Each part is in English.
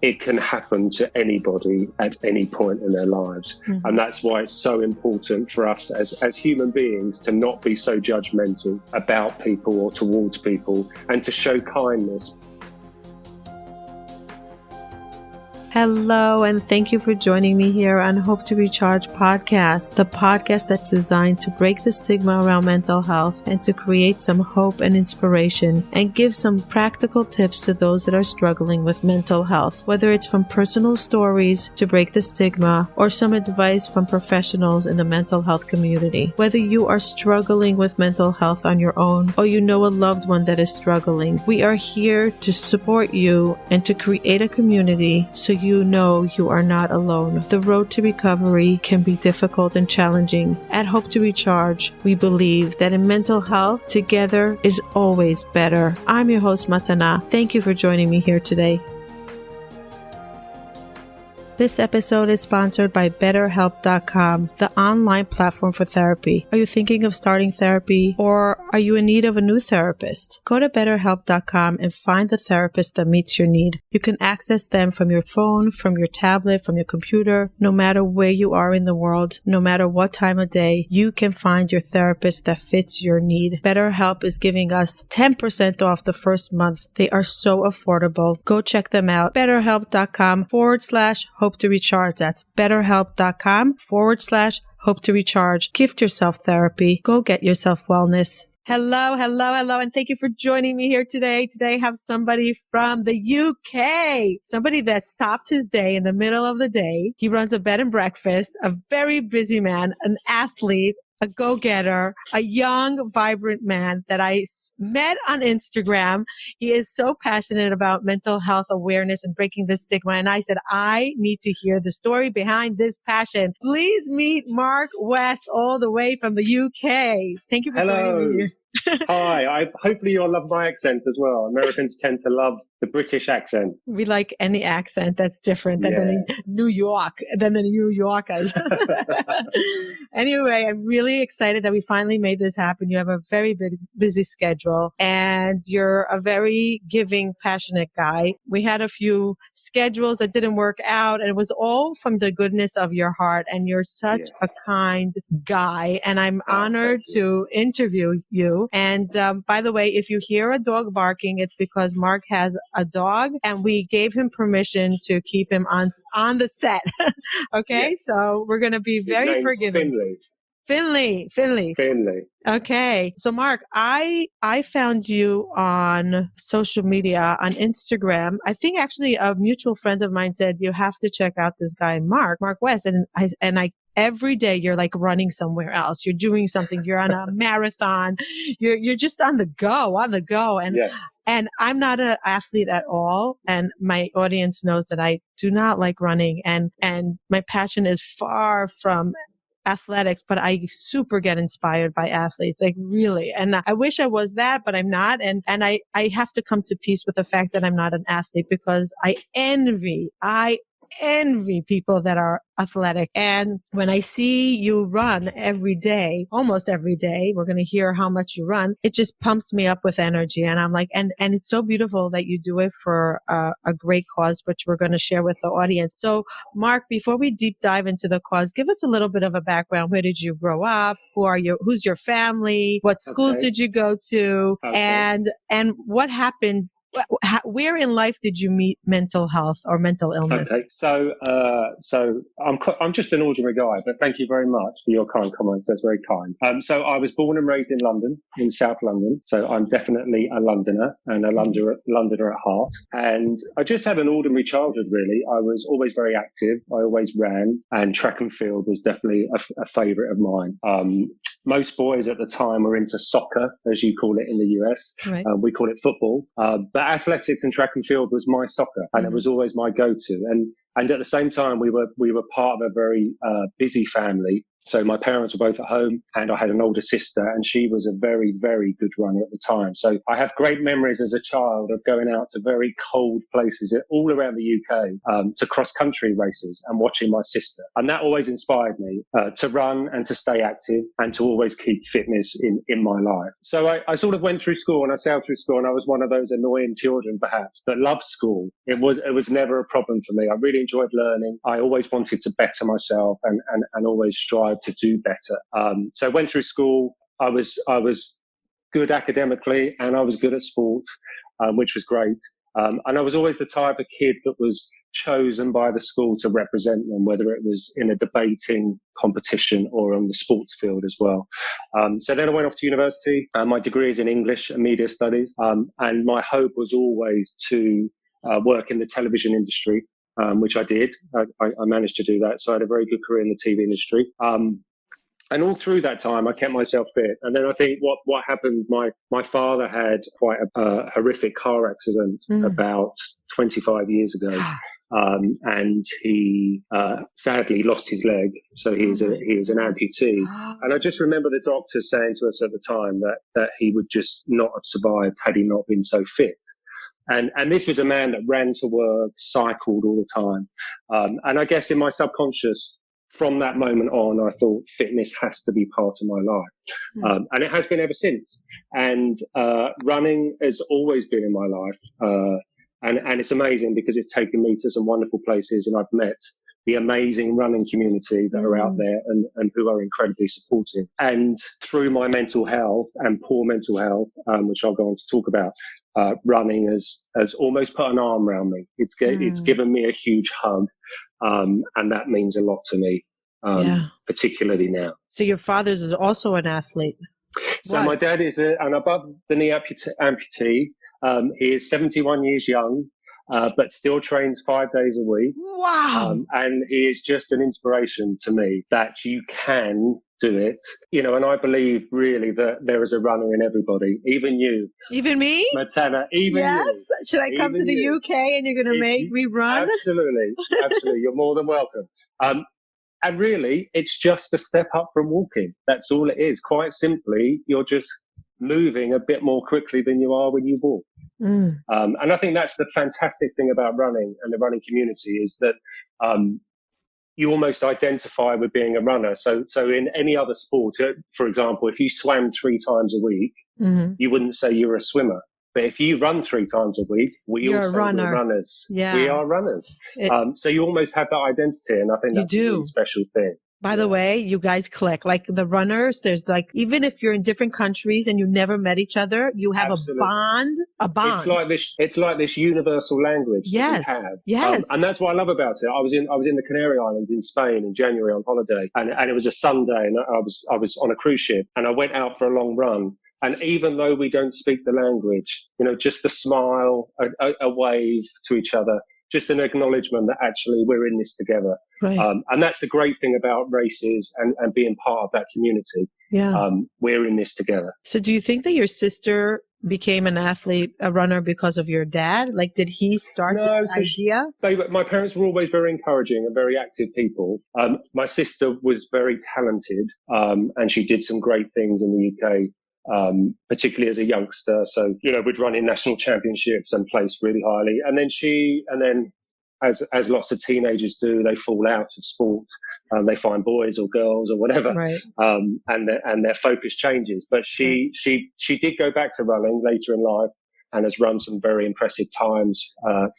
it can happen to anybody at any point in their lives. Mm-hmm. And that's why it's so important for us as human beings to not be so judgmental about people or towards people, and to show kindness. Hello, and thank you for joining me here on Hope to Recharge podcast, the podcast that's designed to break the stigma around mental health and to create some hope and inspiration and give some practical tips to those that are struggling with mental health, whether it's from personal stories to break the stigma or some advice from professionals in the mental health community. Whether you are struggling with mental health on your own or you know a loved one that is struggling, we are here to support you and to create a community so you know you are not alone. The road to recovery can be difficult and challenging. At Hope to Recharge, we believe that in mental health, together is always better. I'm your host, Matana. Thank you for joining me here today. This episode is sponsored by BetterHelp.com, the online platform for therapy. Are you thinking of starting therapy, or are you in need of a new therapist? Go to BetterHelp.com and find the therapist that meets your need. You can access them from your phone, from your tablet, from your computer. No matter where you are in the world, no matter what time of day, you can find your therapist that fits your need. BetterHelp is giving us 10% off the first month. They are so affordable. Go check them out. BetterHelp.com/Hope to Recharge. That's BetterHelp.com/Hope to Recharge. Gift yourself therapy. Go get yourself wellness. Hello, and thank you for joining me here today. Today I have somebody from the UK, somebody that stopped his day in the middle of the day. He runs a bed and breakfast, a very busy man, an athlete, a go-getter, a young, vibrant man that I met on Instagram. He is so passionate about mental health awareness and breaking the stigma. And I said, I need to hear the story behind this passion. Please meet Mark West, all the way from the UK. Thank you for joining me here. Hi, hopefully you'll love my accent as well. Americans tend to love the British accent. We like any accent that's different than the New Yorkers. Anyway, I'm really excited that we finally made this happen. You have a very busy schedule and you're a very giving, passionate guy. We had a few schedules that didn't work out, and it was all from the goodness of your heart. And you're such a kind guy, and I'm honored to interview you. And by the way, if you hear a dog barking, it's because Mark has a dog and we gave him permission to keep him on the set. Okay, so we're going to be very forgiving. Finley. Okay. So Mark, I found you on social media, on Instagram. I think actually a mutual friend of mine said, you have to check out this guy, Mark West. And I every day you're like running somewhere else. You're doing something. You're on a marathon. You're just on the go. And I'm not an athlete at all. And my audience knows that I do not like running. And my passion is far from athletics, but I super get inspired by athletes, like really. And I wish I was that, but I'm not. And I have to come to peace with the fact that I'm not an athlete, because I envy people that are athletic. And when I see you run every day, almost every day, we're going to hear how much you run. It just pumps me up with energy. And I'm like, and it's so beautiful that you do it for a great cause, which we're going to share with the audience. So Mark, before we deep dive into the cause, give us a little bit of a background. Where did you grow up? Who's your family? What schools did you go to? And what happened? Where in life did you meet mental health or mental illness? Okay, so I'm just an ordinary guy, but thank you very much for your kind comments. That's very kind. So I was born and raised in London, in South London. So I'm definitely a Londoner and a Londoner at heart. And I just had an ordinary childhood, really. I was always very active. I always ran, and track and field was definitely a favourite of mine. Most boys at the time were into soccer, as you call it in the US. Right. We call it football. But athletics and track and field was my soccer, and it was always my go-to. And at the same time, we were part of a very busy family. So my parents were both at home, and I had an older sister, and she was a very, very good runner at the time. So I have great memories as a child of going out to very cold places all around the UK to cross-country races and watching my sister. And that always inspired me to run and to stay active and to always keep fitness in my life. So I sort of went through school, and I sailed through school, and I was one of those annoying children, perhaps, that loved school. It was never a problem for me. I really enjoyed learning. I always wanted to better myself and always strive to do better. So I went through school. I was good academically, and I was good at sport, which was great. And I was always the type of kid that was chosen by the school to represent them, whether it was in a debating competition or on the sports field as well. So then I went off to university. My degree is in English and media studies. And my hope was always to work in the television industry, which I did. I managed to do that. So I had a very good career in the TV industry. And all through that time, I kept myself fit. And then I think what happened, my father had quite a horrific car accident about 25 years ago. And he sadly lost his leg. So he is an amputee. And I just remember the doctors saying to us at the time that he would just not have survived had he not been so fit. And this was a man that ran to work, cycled all the time. And I guess in my subconscious, from that moment on, I thought fitness has to be part of my life. And it has been ever since. And running has always been in my life. And it's amazing because it's taken me to some wonderful places, and I've met the amazing running community that are out there and who are incredibly supportive. And through my mental health and poor mental health, which I'll go on to talk about, running has almost put an arm around me. It's given me a huge hug. And that means a lot to me, particularly now. So your father is also an athlete. So my dad is an above the knee amputee. He is 71 years young, but still trains 5 days a week. Wow. And he is just an inspiration to me that you can do it, and I believe really that there is a runner in everybody, even you. Even me? Matana, even you. Yes. Should I come to the UK and you're going to make me run? Absolutely. Absolutely. You're more than welcome. And really, it's just a step up from walking. That's all it is. Quite simply, you're just moving a bit more quickly than you are when you walk. And I think that's the fantastic thing about running and the running community is that you almost identify with being a runner. So in any other sport, for example, if you swam 3 times a week, you wouldn't say you're a swimmer. But if you run 3 times a week, we're runners. Yeah. We are runners. So you almost have that identity, and I think that's a really special thing. By the way, you guys click. Like the runners, there's like, even if you're in different countries and you never met each other, you have a bond. It's like this universal language that we have. Yes. And that's what I love about it. I was in the Canary Islands in Spain in January on holiday, and it was a Sunday, and I was on a cruise ship, and I went out for a long run. And even though we don't speak the language, just a smile, a wave to each other, just an acknowledgement that actually we're in this together. Right. And that's the great thing about races and being part of that community. Yeah. We're in this together. So do you think that your sister became an athlete, a runner because of your dad? Like, did he start this idea? My parents were always very encouraging and very active people. My sister was very talented, and she did some great things in the UK. Particularly as a youngster. So, we'd run in national championships and placed really highly. And then as lots of teenagers do, they fall out of sport. They find boys or girls or whatever. Right. And their focus changes. But she did go back to running later in life and has run some very impressive times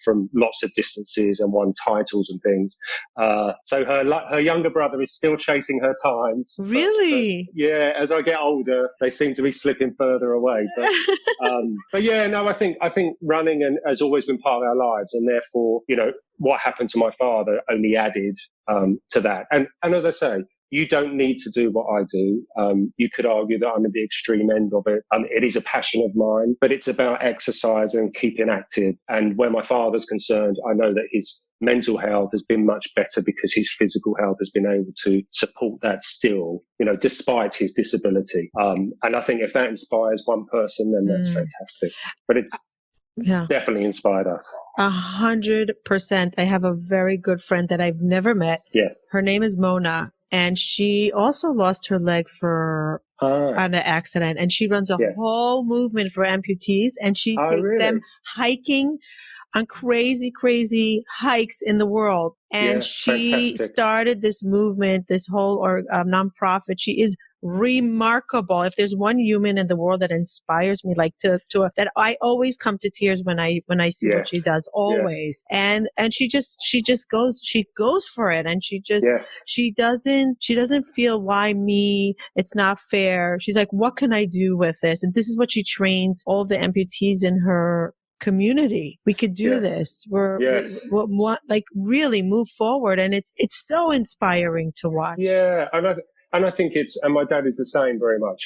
from lots of distances and won titles and things. So her younger brother is still chasing her times. Really? But as I get older, they seem to be slipping further away. But I think running has always been part of our lives, and therefore, what happened to my father only added to that. And as I say, you don't need to do what I do. You could argue that I'm at the extreme end of it. It is a passion of mine, but it's about exercise and keeping active. And where my father's concerned, I know that his mental health has been much better because his physical health has been able to support that still, despite his disability. And I think if that inspires one person, then that's fantastic. But it's definitely inspired us. 100%. I have a very good friend that I've never met. Yes. Her name is Mona. and she also lost her leg for on an accident, and she runs a whole movement for amputees, and she takes them hiking on crazy, crazy hikes in the world. And she started this movement, this whole nonprofit. She is remarkable. If there's one human in the world that inspires me, like to that I always come to tears when I see what she does, always. And she goes for it, and she doesn't feel, why me? It's not fair. She's like, what can I do with this? And this is what she trains all the amputees in her community. We could do this. We like really move forward, and it's so inspiring to watch. Yeah, and I think and my dad is the same very much.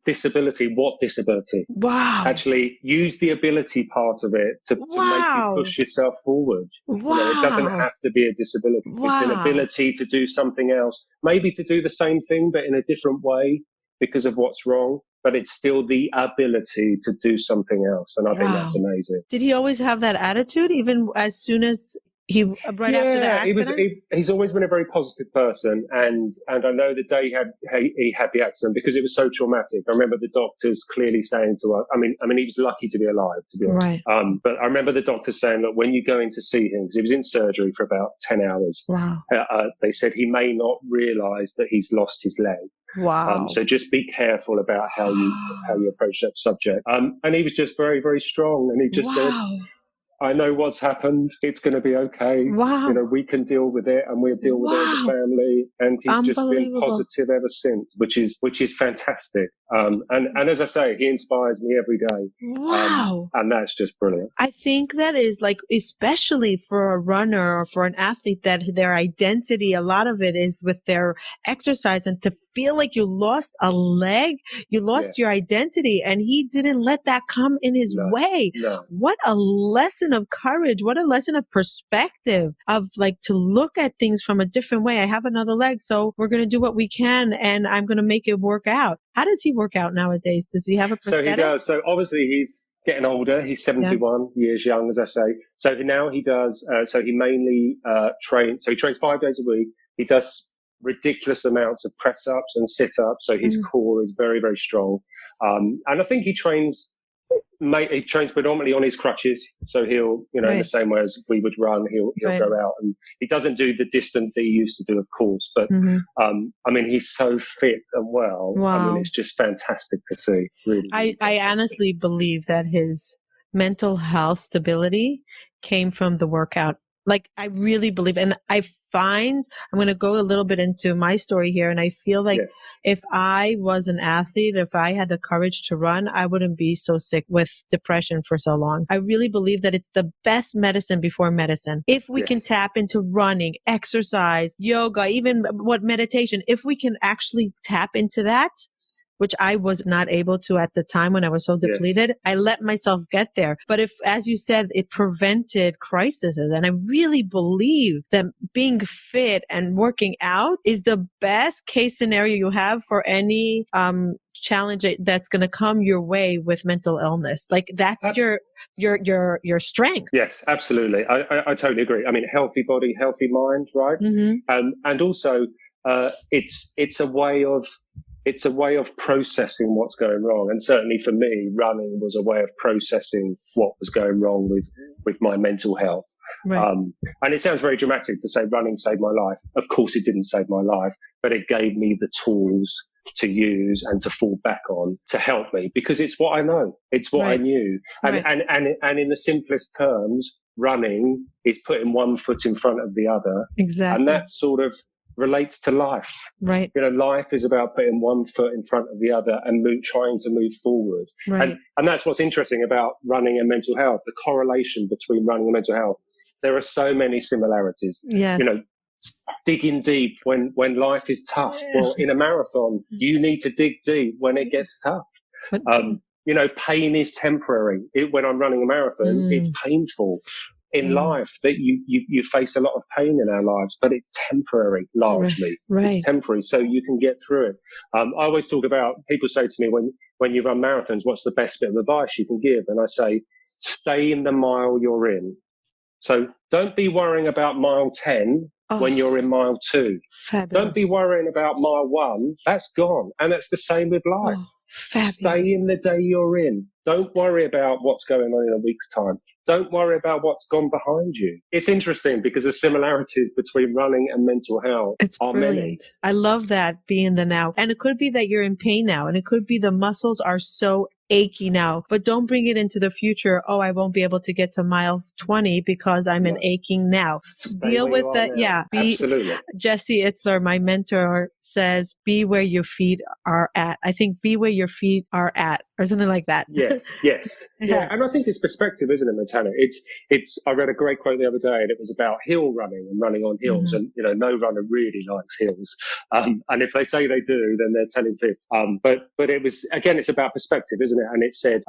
Disability, what disability? Wow. Actually use the ability part of it to make you push yourself forward. Wow. It doesn't have to be a disability. It's an ability to do something else, maybe to do the same thing, but in a different way because of what's wrong. But it's still the ability to do something else. And I think that's amazing. Did he always have that attitude, even as soon as after the accident? He's always been a very positive person, and I know the day he had the accident, because it was so traumatic. I remember the doctors clearly saying to us, I mean he was lucky to be alive, to be honest. Right. But I remember the doctors saying that when you go in to see him, because he was in surgery for about 10 hours, they said he may not realise that he's lost his leg. Wow. So just be careful about how you approach that subject. And he was just very, very strong, and he just said, I know what's happened. It's going to be okay. Wow. We can deal with it, and we'll deal with it as a family. And he's just been positive ever since, which is fantastic. And as I say, he inspires me every day. Wow. And that's just brilliant. I think that is, like, especially for a runner or for an athlete, that their identity, a lot of it is with their exercise, and to feel like you lost a leg, you lost your identity, and he didn't let that come in his way. No. What a lesson of courage. What a lesson of perspective, of like to look at things from a different way. I have another leg, so we're going to do what we can, and I'm going to make it work out. How does he work out nowadays? Does he have a prosthetic? So he does. So obviously he's getting older. He's 71 years young, as I say. So now he does, so he mainly trains. So he trains 5 days a week. He does ridiculous amounts of press ups and sit ups. So his core is very, very strong. And I think he trains predominantly on his crutches. So he'll, in the same way as we would run, he'll go out, and he doesn't do the distance that he used to do, of course. But I mean, he's so fit and well. Wow. I mean, it's just fantastic to see. Really, I honestly believe that his mental health stability came from the workout. Like, I really believe, and I find, I'm going to go a little bit into my story here, and I feel like if I was an athlete, if I had the courage to run, I wouldn't be so sick with depression for so long. I really believe that it's the best medicine before medicine. If we can tap into running, exercise, yoga, even meditation, if we can actually tap into that, which I was not able to at the time when I was so depleted, I let myself get there. But if, as you said, it prevented crises. And I really believe that being fit and working out is the best case scenario you have for any challenge that's going to come your way with mental illness. Like, that's your strength. Yes, absolutely. I totally agree. I mean, healthy body, healthy mind, right? And also, it's a way of processing what's going wrong. And certainly for me, running was a way of processing what was going wrong with my mental health. Right. And it sounds very dramatic to say running saved my life. Of course, it didn't save my life, but it gave me the tools to use and to fall back on to help me, because it's what I know. It's what I knew. And in the simplest terms, running is putting one foot in front of the other. Exactly. And that sort of relates to life. Right. Life is about putting one foot in front of the other and trying to move forward. Right. And that's what's interesting about running and mental health, the correlation between running and mental health. There are so many similarities. Yes. Digging deep when life is tough. Well, in a marathon, you need to dig deep when it gets tough. Pain is temporary. When I'm running a marathon, it's painful. In life, that you face a lot of pain in our lives, but it's temporary, largely. Right. It's temporary, so you can get through it. I always talk about, people say to me, when you run marathons, what's the best bit of advice you can give? And I say, stay in the mile you're in. So don't be worrying about mile 10 when Oh, you're in mile 2. Don't be fabulous. worrying about mile 1. That's gone. And it's the same with life. Oh, Stay in fabulous. the day you're in. Don't worry about what's going on in a week's time. Don't worry about what's gone behind you. It's interesting because the similarities between running and mental health It's are many. brilliant. I love that, being in the now. And it could be that you're in pain now, and it could be the muscles are so achy now, but don't bring it into the future. Oh, I won't be able to get to mile 20 because I'm in No. aching now. Stay Deal where you with are that. now. Yeah. Absolutely. Jesse Itzler, my mentor, says, be where your feet are at. I think be where your feet are at, or something like that. Yes, yes. Yeah, Yeah. and I think it's perspective, isn't it, Montana? I read a great quote the other day, and it was about hill running and running on hills. Hmm. And, no runner really likes hills. And if they say they do, then they're telling fibs. But it was, again, it's about perspective, isn't it? And it said,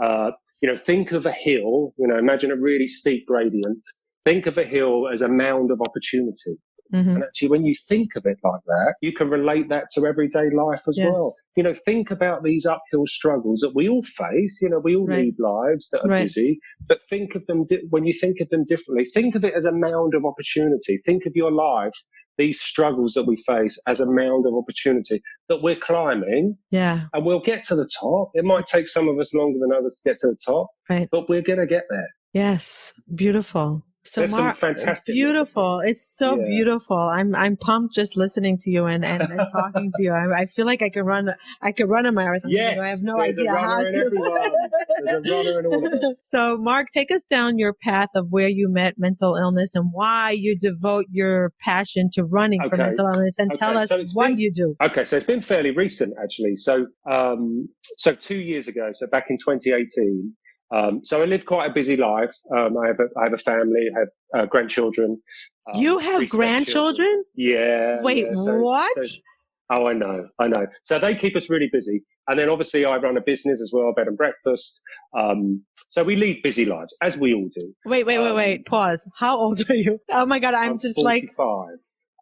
think of a hill, imagine a really steep gradient. Think of a hill as a mound of opportunity. Hmm. And actually, when you think of it like that, you can relate that to everyday life as well. Yes. Think about these uphill struggles that we all face. We all Right. lead lives that are Right. busy, but think of them, when you think of them differently, think of it as a mound of opportunity. Think of your life, these struggles that we face, as a mound of opportunity that we're climbing, Yeah. and we'll get to the top. It might take some of us longer than others to get to the top, Right. but we're going to get there. Yes. Beautiful. So There's some fantastic. beautiful. It's so Yeah. beautiful. I'm pumped just listening to you and talking to you. I feel like I could run a marathon. But I have Yes, no there's a idea how runner in everyone. There's a runner in all of to. us. So Mark, take us down your path of where you met mental illness and why you devote your passion to running for Okay. mental illness, and tell us what you do. Okay, so it's been fairly recent actually. So 2 years ago, so back in 2018. So I live quite a busy life. I have a family, I have grandchildren. You 3 have stepchildren. grandchildren? Yeah, Wait, yeah. what? Oh, I know. So they keep us really busy. And then obviously I run a business as well, bed and breakfast. So we lead busy lives, as we all do. Wait. Pause. How old are you? Oh my God, I'm I'm just like, 45.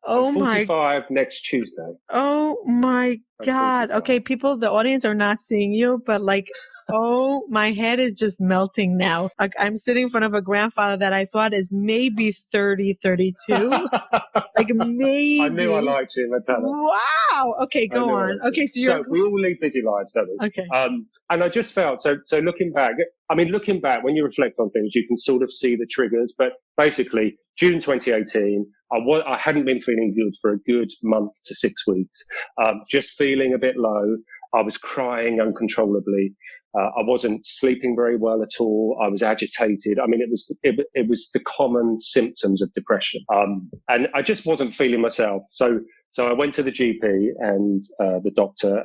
I'm oh my 45 next Tuesday. Oh my I'm God. 45. Okay, people, the audience are not seeing you, but like, oh, my head is just melting now. Like, I'm sitting in front of a grandfather that I thought is maybe 30, 32. Like I knew I maybe. liked you, Matana. Wow. Okay, I go knew I on. liked you. Okay, so you're So we all lead busy lives, don't we? okay. And I just felt, so looking back, when you reflect on things, you can sort of see the triggers. But basically, June 2018, I hadn't been feeling good for a good month to 6 weeks. Just feeling a bit low. I was crying uncontrollably. I wasn't sleeping very well at all. I was agitated. I mean, it was the common symptoms of depression. And I just wasn't feeling myself. So I went to the GP and the doctor,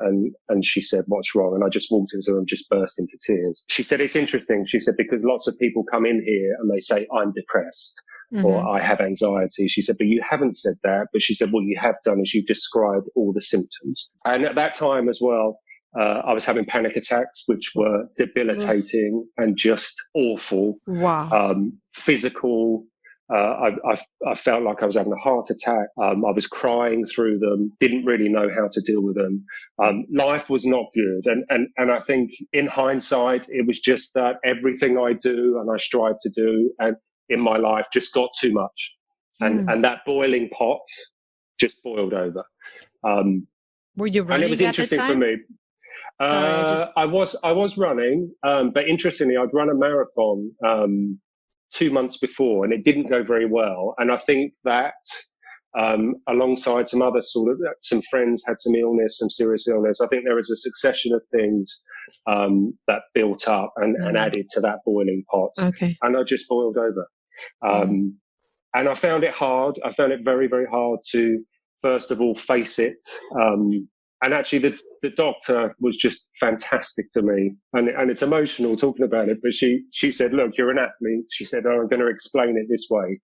and she said, "What's wrong?" And I just walked into her and just burst into tears. She said, "It's interesting." She said, "Because lots of people come in here and they say, I'm depressed or I have anxiety." She said, "But you haven't said that." But she said, "What you have done is you've described all the symptoms." And at that time as well, I was having panic attacks, which were debilitating and just awful. Wow. Physical. I felt like I was having a heart attack. I was crying through them, didn't really know how to deal with them. Life was not good. And I think in hindsight, it was just that everything I do and I strive to do and in my life just got too much. And that boiling pot just boiled over. Were you And it running was at the interesting for time? me. Sorry, I was running, but interestingly, I'd run a marathon 2 months before, and it didn't go very well. And I think that alongside some other some friends had some illness, some serious illness. I think there was a succession of things that built up and added to that boiling pot. Okay. And I just boiled over. And I found it hard. I found it very, very hard to, first of all, face it. And actually, the doctor was just fantastic to me. And it's emotional talking about it. But she said, "Look, you're an athlete." She said, "Oh, I'm going to explain it this way."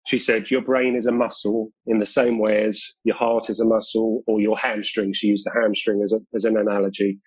She said, "Your brain is a muscle in the same way as your heart is a muscle, or your hamstring." She used the hamstring as an analogy.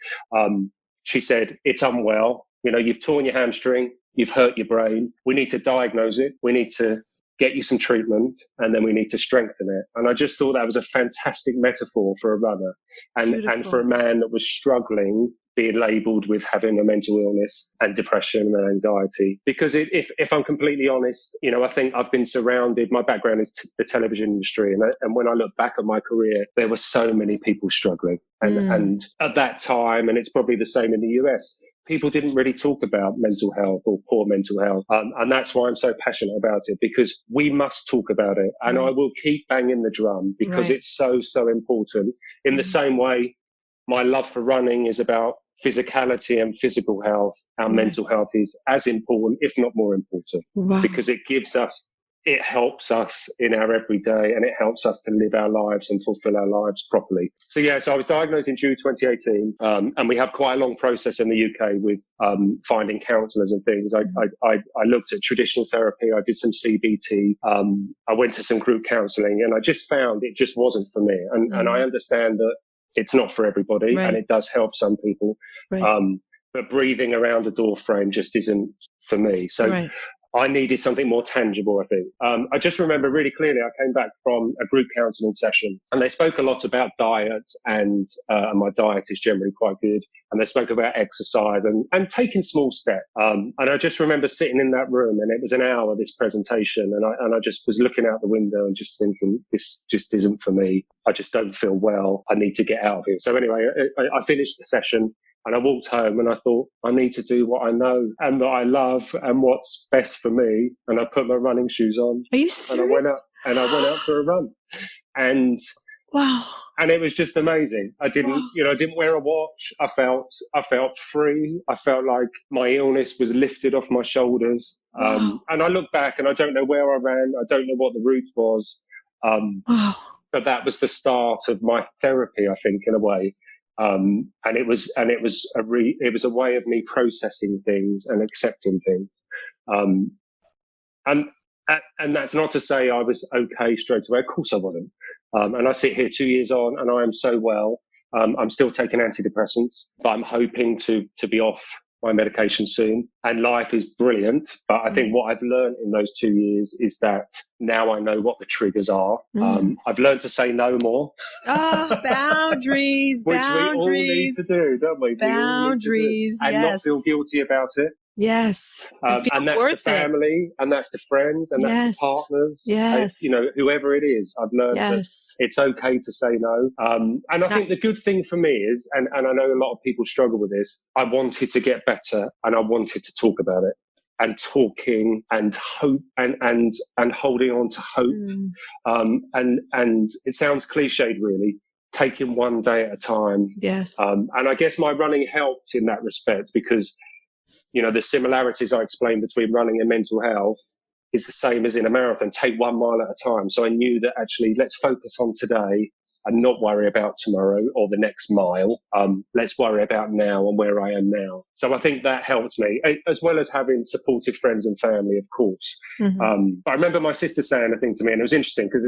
She said, "It's unwell. You've torn your hamstring. You've hurt your brain. We need to diagnose it. We need to get you some treatment, and then we need to strengthen it." And I just thought that was a fantastic metaphor for a runner and for a man that was struggling being labelled with having a mental illness and depression and anxiety. Because if I'm completely honest, I think I've been surrounded, my background is the television industry. And when I look back at my career, there were so many people struggling. And at that time, and it's probably the same in the US, people didn't really talk about mental health or poor mental health. And that's why I'm so passionate about it, because we must talk about it. And I will keep banging the drum because it's so, so important. In the same way, my love for running is about physicality and physical health. Our mental health is as important, if not more important, because it helps us in our everyday, and it helps us to live our lives and fulfill our lives properly. So I was diagnosed in June 2018, and we have quite a long process in the UK with finding counsellors and things. I looked at traditional therapy, I did some CBT, I went to some group counselling, and I just found it just wasn't for me. And I understand that it's not for everybody, and it does help some people. But breathing around a door frame just isn't for me. So I needed something more tangible, I think. I just remember really clearly, I came back from a group counselling session, and they spoke a lot about diet, and my diet is generally quite good. And they spoke about exercise and taking small steps. And I just remember sitting in that room, and it was an hour, this presentation. And I just was looking out the window and just thinking, this just isn't for me. I just don't feel well. I need to get out of here. So anyway, I finished the session. And I walked home, and I thought, I need to do what I know and that I love and what's best for me. And I put my running shoes on. Are you serious? And I went out for a run. And wow. And it was just amazing. I didn't wear a watch. I felt free. I felt like my illness was lifted off my shoulders. And I look back, and I don't know where I ran. I don't know what the route was. But that was the start of my therapy, I think, in a way. And it was a way of me processing things and accepting things. And that's not to say I was okay straight away. Of course I wasn't. And I sit here 2 years on, and I am so well. I'm still taking antidepressants, but I'm hoping to be off my medication soon. And life is brilliant. But I think what I've learned in those 2 years is that now I know what the triggers are. I've learned to say no more. Boundaries. Which we all need to do, don't we? Boundaries, and not feel guilty about it. Yes. And that's the family, and that's the friends, and that's the partners. Whoever it is, I've learned that it's okay to say no. And I think the good thing for me is, and I know a lot of people struggle with this, I wanted to get better, and I wanted to talk about it. And talking and hope and holding on to hope. And it sounds cliched, really, taking one day at a time. Yes. And I guess my running helped in that respect, because the similarities I explained between running and mental health is the same as in a marathon. Take 1 mile at a time. So I knew that actually, let's focus on today and not worry about tomorrow or the next mile. Let's worry about now and where I am now. So I think that helped me, as well as having supportive friends and family, of course. But I remember my sister saying a thing to me, and it was interesting because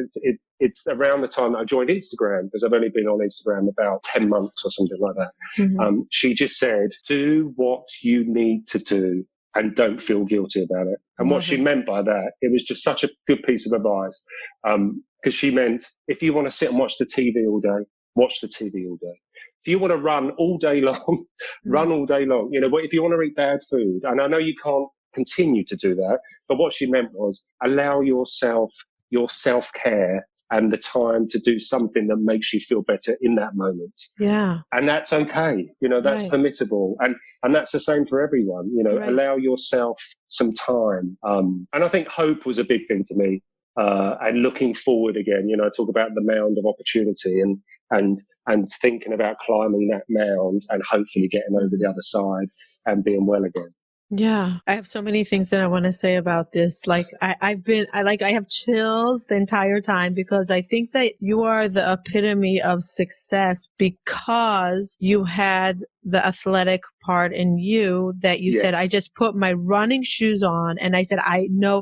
it's around the time that I joined Instagram, because I've only been on Instagram about 10 months or something like that. She just said, do what you need to do and don't feel guilty about it. And what she meant by that, it was just such a good piece of advice. Because she meant, if you want to sit and watch the TV all day, watch the TV all day. If you want to run all day long, run all day long. But if you want to eat bad food, and I know you can't continue to do that, but what she meant was allow yourself your self-care and the time to do something that makes you feel better in that moment. Yeah. And that's okay. That's permissible. And that's the same for everyone. Allow yourself some time. And I think hope was a big thing to me. And looking forward again, I talk about the mound of opportunity and thinking about climbing that mound and hopefully getting over the other side and being well again. Yeah. I have so many things that I want to say about this. Like I have chills the entire time, because I think that you are the epitome of success, because you had the athletic part in you that you said, I just put my running shoes on, and I said, I know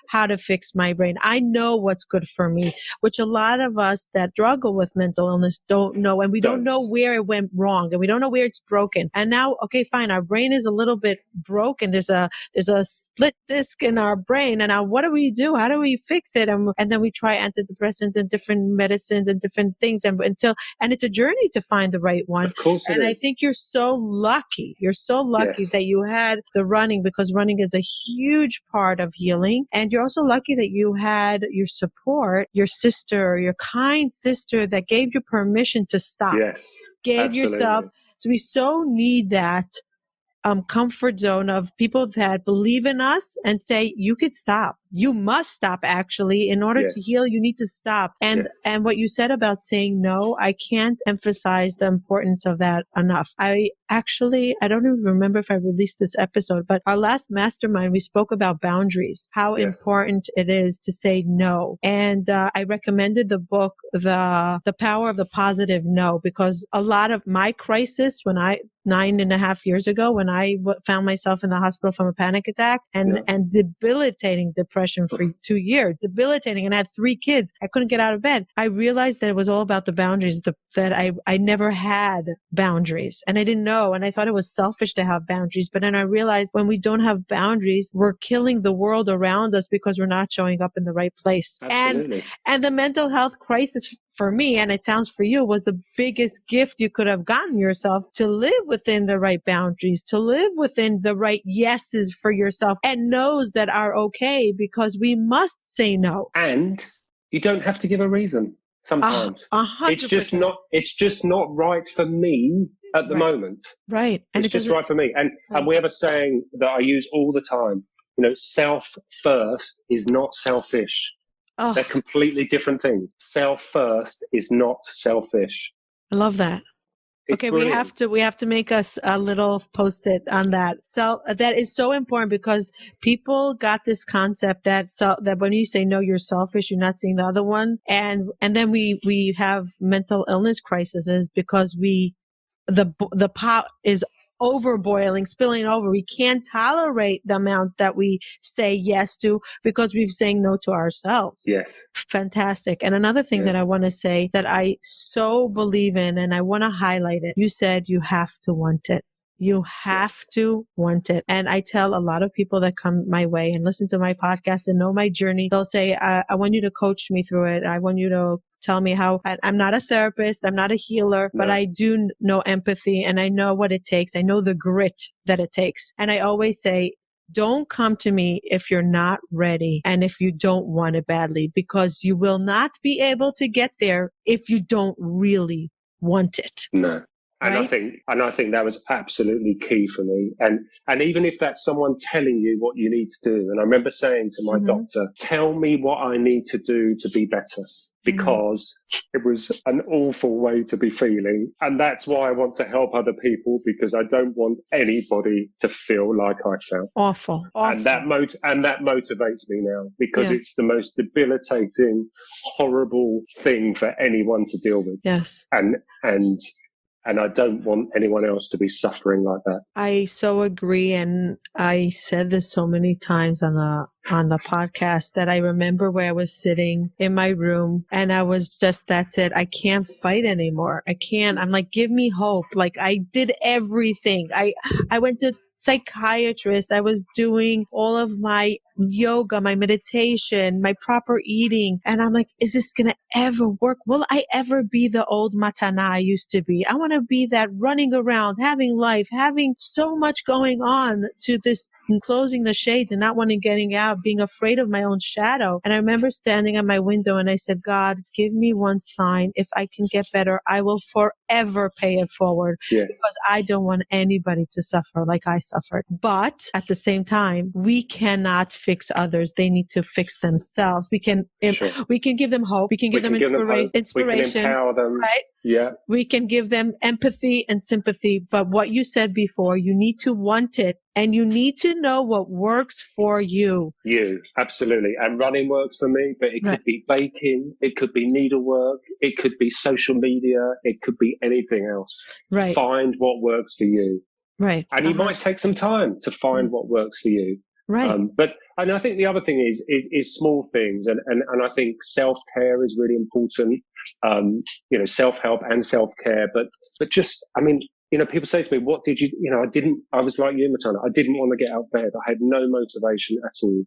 how to fix my brain. I know what's good for me, which a lot of us that struggle with mental illness don't know. And we don't know where it went wrong and we don't know where it's broken. And now, okay, fine. Our brain is a little bit broken. There's a split disc in our brain. And now what do we do? How do we fix it? And then we try antidepressants and different medicines and different things. And it's a journey to find the right one. Of course it is. And I think you're so lucky. You're so lucky Yes. that you had the running, because running is a huge part of healing. And you're also lucky that you had your support, your sister, your kind sister that gave you permission to stop. Yes. Gave Absolutely. yourself. So we so need that comfort zone of people that believe in us and say, you could stop. You must stop, actually. In order to heal, you need to stop. And what you said about saying no, I can't emphasize the importance of that enough. I don't even remember if I released this episode, but our last mastermind, we spoke about boundaries, how important it is to say no. And I recommended the book, The Power of the Positive No, because a lot of my crisis 9.5 years ago, when I found myself in the hospital from a panic attack and debilitating depression for 2 years, debilitating, and I had 3 kids. I couldn't get out of bed. I realized that it was all about the boundaries, that I never had boundaries and I didn't know. And I thought it was selfish to have boundaries. But then I realized when we don't have boundaries, we're killing the world around us because we're not showing up in the right place. Absolutely. And the mental health crisis for me, and it sounds for you, was the biggest gift you could have gotten yourself, to live within the right boundaries, to live within the right yeses for yourself and no's that are okay, because we must say no. And you don't have to give a reason sometimes. 100%. It's just not right for me at the moment. Right. And it's just right for me. And we have a saying that I use all the time. Self first is not selfish. Oh, they're completely different things. Self first is not selfish. I love that. It's okay, brilliant. we have to make us a little post-it on that. So that is so important, because people got this concept that when you say no, you're selfish, you're not seeing the other one, and then we have mental illness crises because the pot is overboiling, spilling over. We can't tolerate the amount that we say yes to because we've saying no to ourselves. Yes. Fantastic. And another thing that I want to say that I so believe in, and I want to highlight it. You said you have to want it. You have to want it. And I tell a lot of people that come my way and listen to my podcast and know my journey, they'll say, I want you to coach me through it. I want you to tell me how. I'm not a therapist. I'm not a healer, but I do know empathy and I know what it takes. I know the grit that it takes. And I always say, don't come to me if you're not ready and if you don't want it badly, because you will not be able to get there if you don't really want it. No. And right? I think that was absolutely key for me. And even if that's someone telling you what you need to do, and I remember saying to my doctor, tell me what I need to do to be better, because it was an awful way to be feeling. And that's why I want to help other people, because I don't want anybody to feel like I felt. Awful. And that motivates me now, because it's the most debilitating, horrible thing for anyone to deal with. Yes. And I don't want anyone else to be suffering like that. I so agree. And I said this so many times on the podcast that I remember where I was sitting in my room and I was just, that's it. I can't fight anymore. I can't. I'm like, give me hope. Like I did everything. I went to psychiatrist. I was doing all of my yoga, my meditation, my proper eating. And I'm like, is this going to ever work? Will I ever be the old Matana I used to be? I want to be that running around, having life, having so much going on, to this closing the shades and not wanting getting out, being afraid of my own shadow. And I remember standing at my window and I said, God, give me one sign. If I can get better, I will forever pay it forward, because I don't want anybody to suffer like I suffered. But at the same time, we cannot fix others. They need to fix themselves. We can give them hope. We can give them inspiration. We can empower them. Right? Yeah. We can give them empathy and sympathy. But what you said before, you need to want it and you need to know what works for you. Absolutely. And running works for me, but it could be baking. It could be needlework. It could be social media. It could be anything else. Right. Find what works for you. Right. And you might take some time to find what works for you. Right. And I think the other thing is small things, and I think self care is really important. Self help and self care, but just, I mean, people say to me, "What did you?" I was like you, Matana. I didn't want to get out of bed. I had no motivation at all.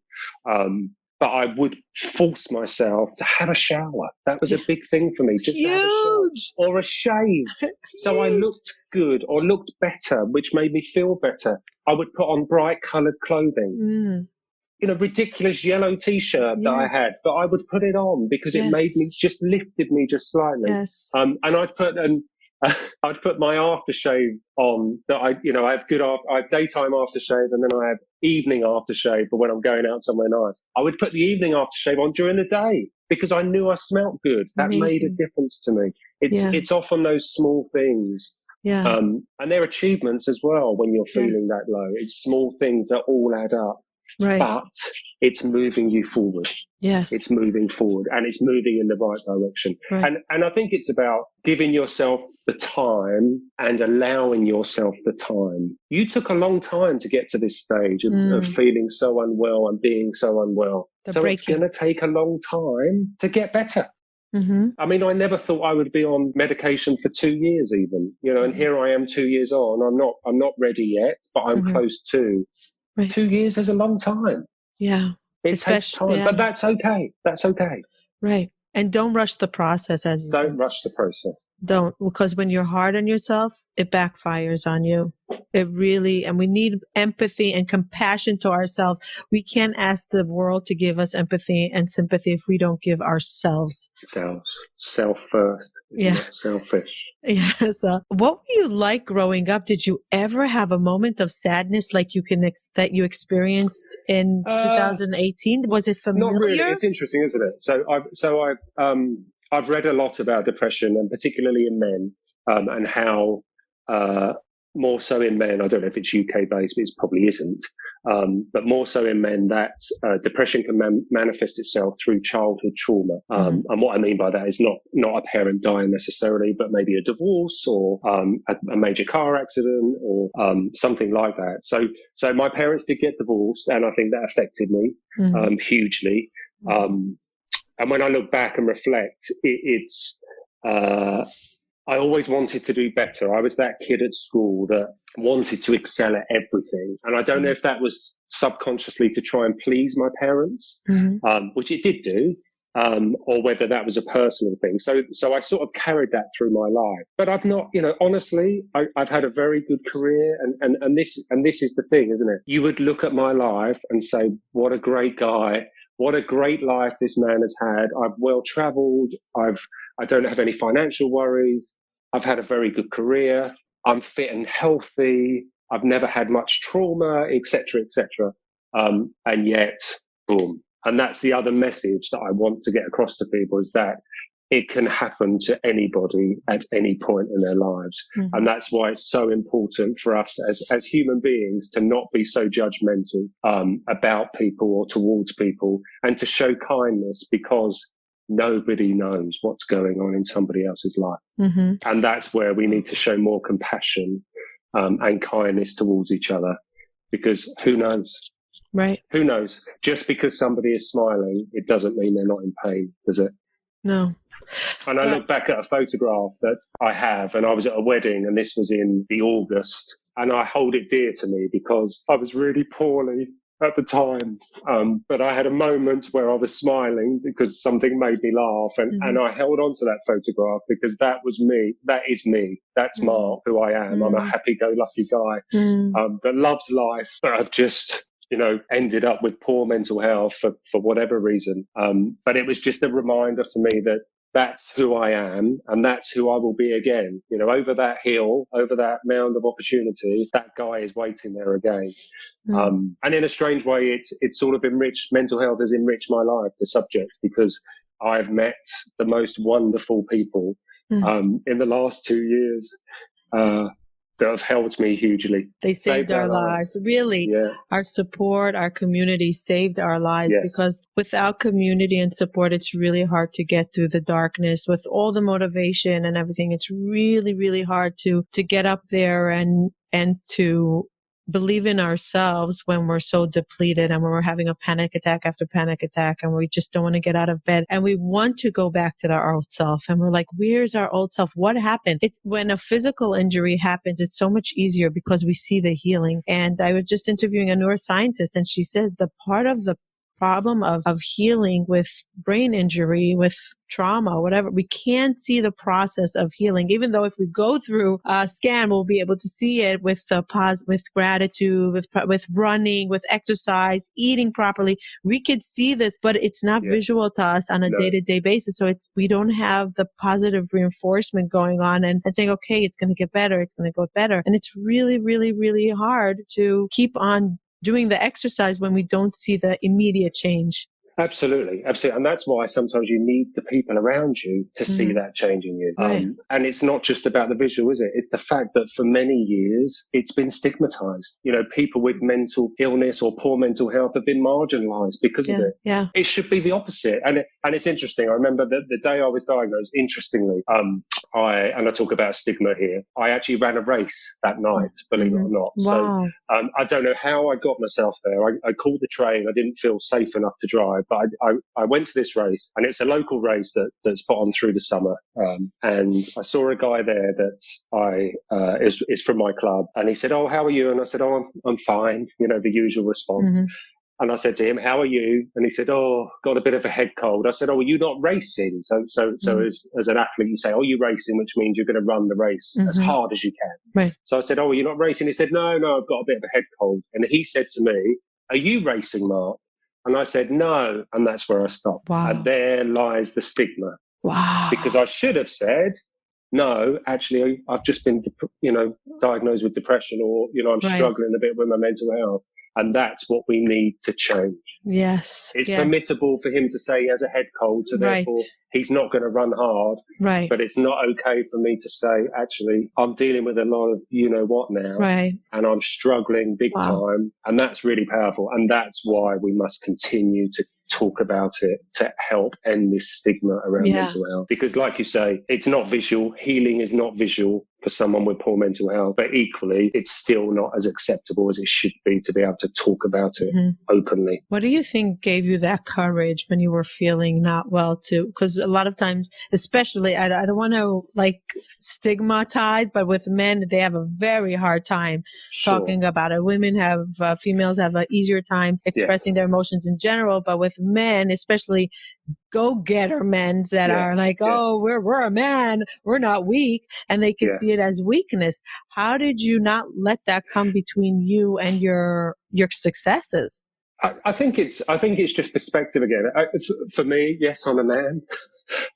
But I would force myself to have a shower. That was a big thing for me, just to have a shower Huge. or a shave. So I Huge. looked good or looked better, which made me feel better. I would put on bright coloured clothing. Ridiculous yellow t-shirt that I had, Yes. but I would put it on because it made me, just lifted me just slightly. Yes. And I'd put my aftershave on that I have daytime aftershave and then I have evening aftershave for when I'm going out somewhere nice. I would put the evening aftershave on during the day because I knew I smelt good. That Amazing. made a difference to me. It's often those small things. Yeah. And they're achievements as well when you're feeling that low. It's small things that all add up. Right. But it's moving you forward. Yes. It's moving forward and it's moving in the right direction. Right. And I think it's about giving yourself the time and allowing yourself the time. You took a long time to get to this stage of feeling so unwell and being so unwell. It's going to take a long time to get better. I mean, I never thought I would be on medication for 2 years even, and here I am 2 years on. I'm not ready yet, but I'm close to. Right. 2 years is a long time. Yeah. It takes time, but that's okay. That's okay. Right. And don't rush the process, as you said. Don't rush the process. Don't, because when you're hard on yourself, it backfires on you. It really, and we need empathy and compassion to ourselves. We can't ask the world to give us empathy and sympathy if we don't give ourselves. Self first. Not selfish. Yes. What were you like growing up? Did you ever have a moment of sadness like that you experienced in 2018? Was it familiar? Not really. It's interesting, isn't it? So I've read a lot about depression, and particularly in men, and how more so in men. I don't know if it's UK based, but it probably isn't. But more so in men, that depression can manifest itself through childhood trauma. And what I mean by that is not a parent dying necessarily, but maybe a divorce or a major car accident or something like that. So my parents did get divorced, and I think that affected me hugely. And when I look back and reflect, I always wanted to do better. I was that kid at school that wanted to excel at everything. And I don't know if that was subconsciously to try and please my parents, which it did do, or whether that was a personal thing. So I sort of carried that through my life. But I've not, honestly, I've had a very good career. And this is the thing, isn't it? You would look at my life and say, what a great guy. What a great life this man has had. I've well traveled. I don't have any financial worries. I've had a very good career. I'm fit and healthy. I've never had much trauma, etc., etc. And yet, boom. And that's the other message that I want to get across to people, is that it can happen to anybody at any point in their lives. And that's why it's so important for us as human beings to not be so judgmental about people or towards people, and to show kindness, because nobody knows what's going on in somebody else's life. And that's where we need to show more compassion and kindness towards each other, because who knows? Right. Who knows? Just because somebody is smiling, it doesn't mean they're not in pain, does it? No. And I look back at a photograph that I have, and I was at a wedding, and this was in the August, and I hold it dear to me because I was really poorly at the time. But I had a moment where I was smiling because something made me laugh, and I held on to that photograph because that was me. That is me. That's Mark, who I am. I'm a happy-go-lucky guy that loves life, but I've just ended up with poor mental health for whatever reason. But it was just a reminder for me that that's who I am, and that's who I will be again. Over that hill, over that mound of opportunity, that guy is waiting there again. And in a strange way, it's sort of enriched, mental health has enriched my life, the subject, because I've met the most wonderful people in the last 2 years that have helped me hugely. They saved our lives. Really, our support, our community saved our lives, because without community and support, it's really hard to get through the darkness. With all the motivation and everything, it's really, really hard to get up there and to believe in ourselves when we're so depleted and when we're having a panic attack after panic attack and we just don't want to get out of bed and we want to go back to our old self and we're like, where's our old self? What happened? It's when a physical injury happens, it's so much easier because we see the healing. And I was just interviewing a neuroscientist and she says the part of the problem of healing with brain injury, with trauma, whatever, we can't see the process of healing. Even though if we go through a scan, we'll be able to see it with with gratitude, with running, with exercise, eating properly. We could see this, but it's not visual to us on a day-to-day basis. So we don't have the positive reinforcement going on and saying, okay, it's going to get better. It's going to go better. And it's really, really, really hard to keep on doing the exercise when we don't see the immediate change. Absolutely. Absolutely. And that's why sometimes you need the people around you to see that change in you. Right. And it's not just about the visual, is it? It's the fact that for many years, it's been stigmatized. You know, people with mental illness or poor mental health have been marginalized because of it. Yeah. It should be the opposite. And it's interesting. I remember the day I was diagnosed, interestingly, I talk about stigma here. I actually ran a race that night, believe it or not. Wow. So I don't know how I got myself there. I called the train. I didn't feel safe enough to drive, but I went to this race, and it's a local race that's put on through the summer. And I saw a guy there that is from my club, and he said, "Oh, how are you?" And I said, "Oh, I'm fine." You know, the usual response. Mm-hmm. And I said to him, "How are you?" And he said, "Oh, got a bit of a head cold." I said, "Oh, are you not racing?" So as an athlete, you say, "Oh, you're racing," which means you're going to run the race as hard as you can. Right. So I said, "Oh, are you not racing?" He said, No, I've got a bit of a head cold." And he said to me, "Are you racing, Mark?" And I said, "No." And that's where I stopped. Wow. And there lies the stigma. Wow. Because I should have said, "No, actually, I've just been, diagnosed with depression, or, I'm struggling a bit with my mental health." And that's what we need to change. Yes. It's permissible for him to say he has a head cold, so therefore he's not going to run hard. Right. But it's not okay for me to say, actually, I'm dealing with a lot of what now. Right. And I'm struggling big time. And that's really powerful. And that's why we must continue to talk about it to help end this stigma around mental health. Because like you say, it's not visual. Healing is not visual for someone with poor mental health, but equally it's still not as acceptable as it should be to be able to talk about it openly. What do you think gave you that courage when you were feeling not well too? Because a lot of times, especially, I don't want to stigmatize, but with men, they have a very hard time talking about it. Women females have an easier time expressing their emotions in general, but with men, especially go-getter men that are like, oh, we're a man, we're not weak, and they can see it as weakness. How did you not let that come between you and your successes? I think it's just perspective again. For me, yes, I'm a man,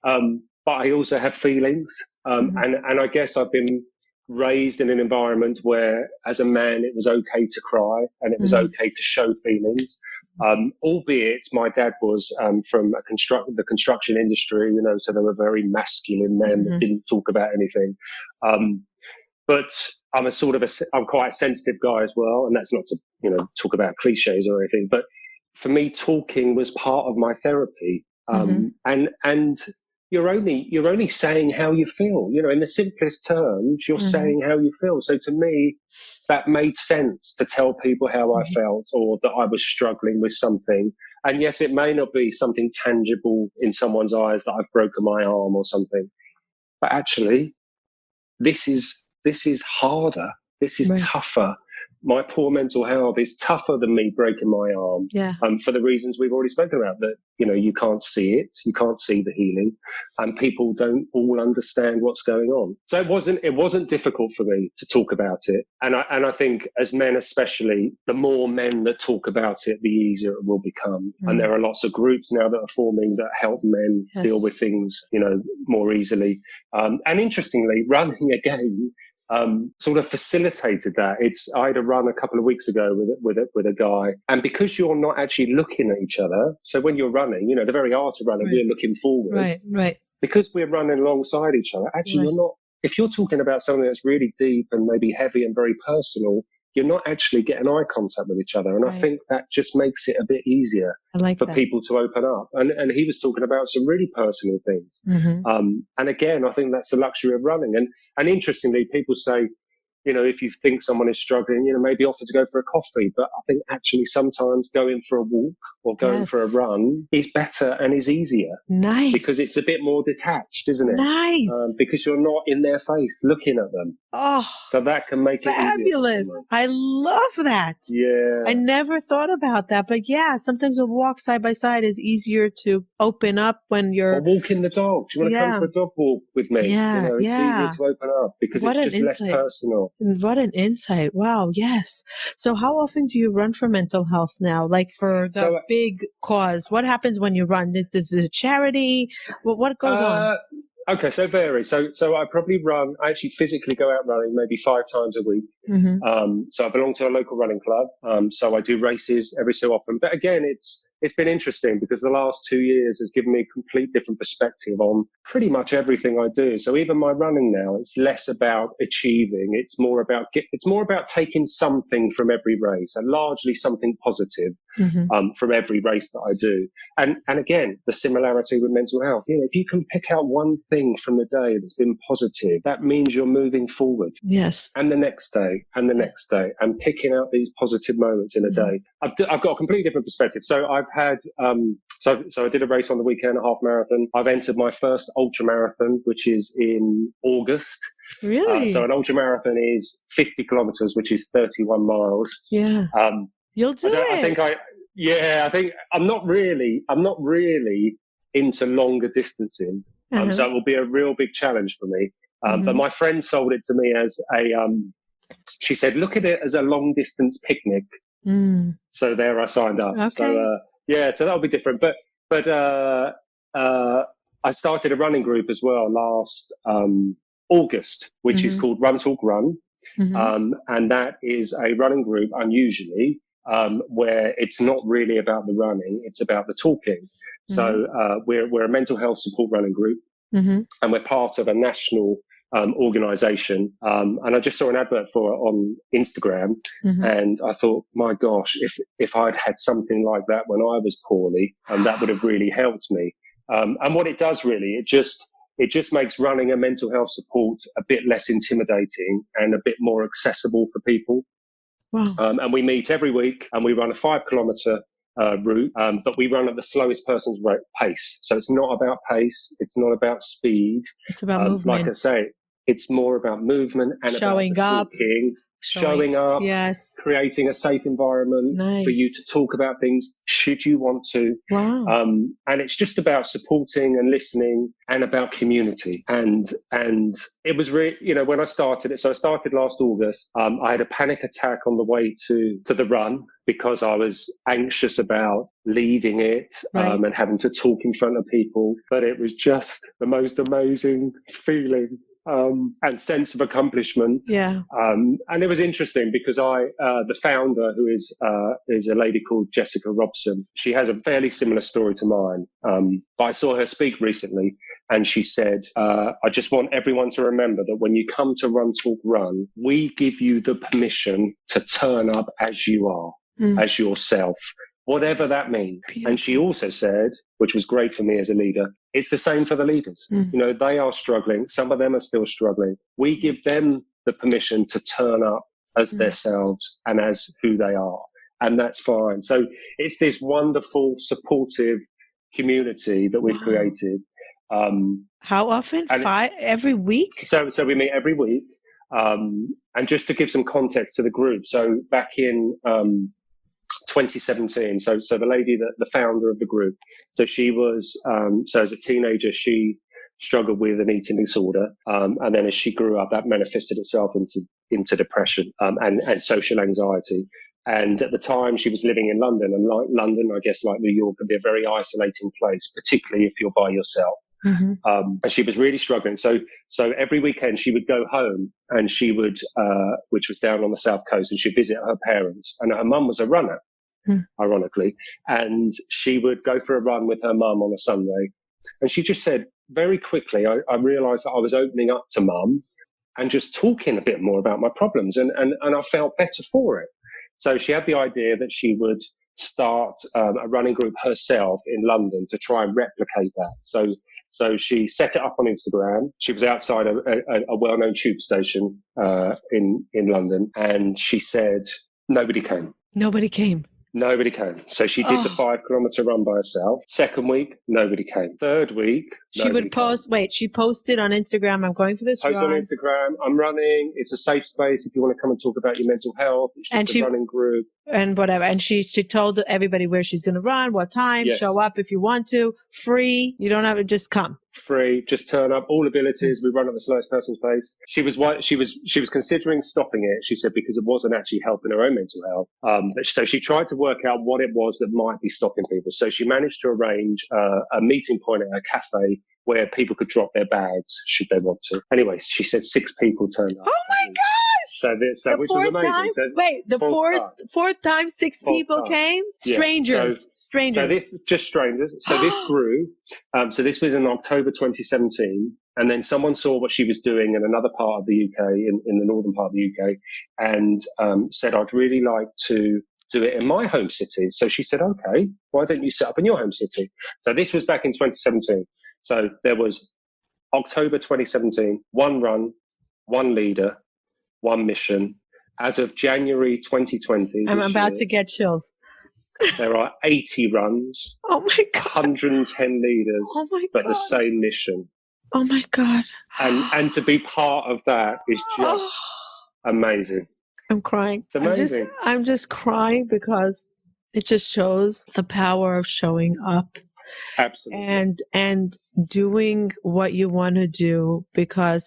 but I also have feelings, and I guess I've been raised in an environment where, as a man, it was okay to cry and it was okay to show feelings. Albeit my dad was from the construction industry, so they were very masculine men that didn't talk about anything. But I'm I'm quite a sensitive guy as well, and that's not to talk about cliches or anything. But for me, talking was part of my therapy, and you're only saying how you feel. In the simplest terms, you're saying how you feel. So to me, that made sense to tell people how I felt, or that I was struggling with something. And yes, it may not be something tangible in someone's eyes that I've broken my arm or something, but actually, this is harder. This is tougher. My poor mental health is tougher than me breaking my arm. For the reasons we've already spoken about, that you can't see it, you can't see the healing, and people don't all understand what's going on. So it wasn't difficult for me to talk about it, and I think as men especially, the more men that talk about it, the easier it will become. And there are lots of groups now that are forming that help men deal with things more easily. And interestingly, running again sort of facilitated that. I had a run a couple of weeks ago with a guy, and because you're not actually looking at each other, so when you're running, the very art of running, we're looking forward, because we're running alongside each other. Actually, you're not. If you're talking about something that's really deep and maybe heavy and very personal, you're not actually getting eye contact with each other. And I think that just makes it a bit easier for people to open up. And he was talking about some really personal things. And again, I think that's the luxury of running. And interestingly, people say, if you think someone is struggling, maybe offer to go for a coffee. But I think actually sometimes going for a walk or going for a run is better and is easier. Nice. Because it's a bit more detached, isn't it? Nice. Because you're not in their face looking at them. Oh, so that can make it easier. Fabulous. I love that. Yeah. I never thought about that. But yeah, sometimes a walk side by side is easier to open up when you're... Or walking the dog. Do you want to come for a dog walk with me? Yeah. It's easier to open up because it's just less personal. What an insight. Wow. Yes. So how often do you run for mental health now? Like for the big cause? What happens when you run? Is it a charity? What goes on? Okay, so it varies. So I probably I actually physically go out running maybe 5 times a week. Mm-hmm. So I belong to a local running club. So I do races every so often. But again, it's been interesting because the last 2 years has given me a complete different perspective on pretty much everything I do. So even my running now, it's less about achieving. It's more about taking something from every race, and largely something positive from every race that I do. And again, the similarity with mental health. If you can pick out one thing from the day that's been positive, that means you're moving forward. Yes. And the next day, and the next day, and picking out these positive moments in a day. I've got a completely different perspective. So I've had, so I did a race on the weekend, a half marathon. I've entered my first ultra marathon, which is in August. Really? So an ultra marathon is 50 kilometers, which is 31 miles. Yeah. You'll do it. I think I'm not really into longer distances. So it will be a real big challenge for me. But my friend sold it to me as she said, look at it as a long distance picnic. So there I signed up. Okay. So that'll be different. But I started a running group as well last August, which is called Run Talk Run. And that is a running group, unusually, where it's not really about the running, it's about the talking. So we're a mental health support running group, and we're part of a national organization. And I just saw an advert for it on Instagram, and I thought, my gosh, if I'd had something like that when I was poorly, that would have really helped me. And what it does really, it just makes running a mental health support a bit less intimidating and a bit more accessible for people. Wow. And we meet every week and we run a 5 kilometer route, but we run at the slowest person's pace. So it's not about pace. It's not about speed. It's about movement. Like I say, it's more about movement and showing about talking, showing up, yes, creating a safe environment for you to talk about things should you want to. Wow. And it's just about supporting and listening and about community. And it was really, when I started it, so I started last August, I had a panic attack on the way to the run because I was anxious about leading it and having to talk in front of people. But it was just the most amazing feeling. And sense of accomplishment. Yeah. And it was interesting because the founder, who is a lady called Jessica Robson, she has a fairly similar story to mine. But I saw her speak recently, and she said, I just want everyone to remember that when you come to Run Talk Run, we give you the permission to turn up as you are, as yourself, whatever that means. Beautiful. And she also said, which was great for me as a leader, it's the same for the leaders. They are struggling. Some of them are still struggling. We give them the permission to turn up as themselves and as who they are. And that's fine. So it's this wonderful, supportive community that we've created. How often? Every week? So we meet every week. And just to give some context to the group, so back in 2017, so the lady, the founder of the group, so she was, so as a teenager, she struggled with an eating disorder. And then as she grew up, that manifested itself into depression and social anxiety. And at the time, she was living in London, and like London, I guess, like New York, can be a very isolating place, particularly if you're by yourself. And she was really struggling. So every weekend she would go home, and she would, which was down on the south coast, and she'd visit her parents. And her mum was a runner, ironically, and she would go for a run with her mum on a Sunday. And she just said, very quickly, I realised that I was opening up to mum and just talking a bit more about my problems, and I felt better for it. So she had the idea that she would start a running group herself in London to try and replicate that. So she set it up on Instagram. She was outside a well-known tube station in London, and she said nobody came. Nobody came. Nobody came. So she did the 5-kilometer run by herself. Second week, nobody came. Third week, she would post. Wait, she posted on Instagram, "I'm going for this Post run." on Instagram, "I'm running. It's a safe space if you want to come and talk about your mental health. It's just a running group." And whatever. And she told everybody where she's going to run, what time, show up if you want to, free. You don't have to, just come. Free, just turn up, all abilities. We run at the slowest person's pace. She was considering stopping it. She said because it wasn't actually helping her own mental health. So she tried to work out what it was that might be stopping people. So she managed to arrange a meeting point at a cafe where people could drop their bags should they want to. Anyway, she said 6 people turned up. Oh my gosh! So which was amazing. Time? So wait, the fourth time 6 people came? Strangers. Yeah. Strangers. So this, just strangers. So this grew. So this was in October 2017. And then someone saw what she was doing in another part of the UK, in the northern part of the UK, and said, "I'd really like to do it in my home city." So she said, "Okay, why don't you set up in your home city?" So this was back in 2017. So there was October 2017, 1 run, 1 leader, 1 mission. As of January 2020, I'm about to get chills. There are 80 runs. Oh my God. 110 leaders, oh my but God. the same mission. Oh my God. And to be part of that is just amazing. I'm crying. It's amazing. I'm just crying because it just shows the power of showing up. Absolutely. And doing what you want to do,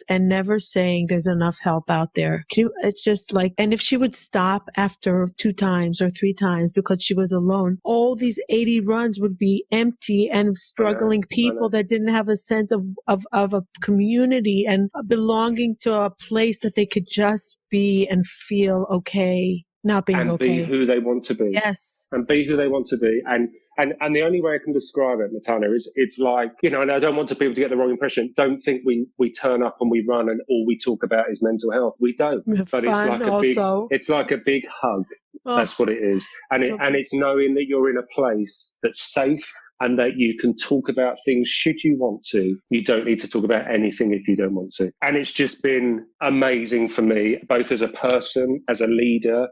and never saying there's enough help out there. It's just like, and if she would stop after 2 times or 3 times because she was alone, all these 80 runs would be empty and struggling people that didn't have a sense of a community and belonging to a place that they could just be and feel okay. Not being okay. And be who they want to be. Yes. And be who they want to be. And the only way I can describe it, Matana, is it's like, and I don't want people to get the wrong impression. Don't think we turn up and we run and all we talk about is mental health. We don't. But it's like a big hug. That's what it is. And it's knowing that you're in a place that's safe and that you can talk about things should you want to. You don't need to talk about anything if you don't want to. And it's just been amazing for me, both as a person, as a leader,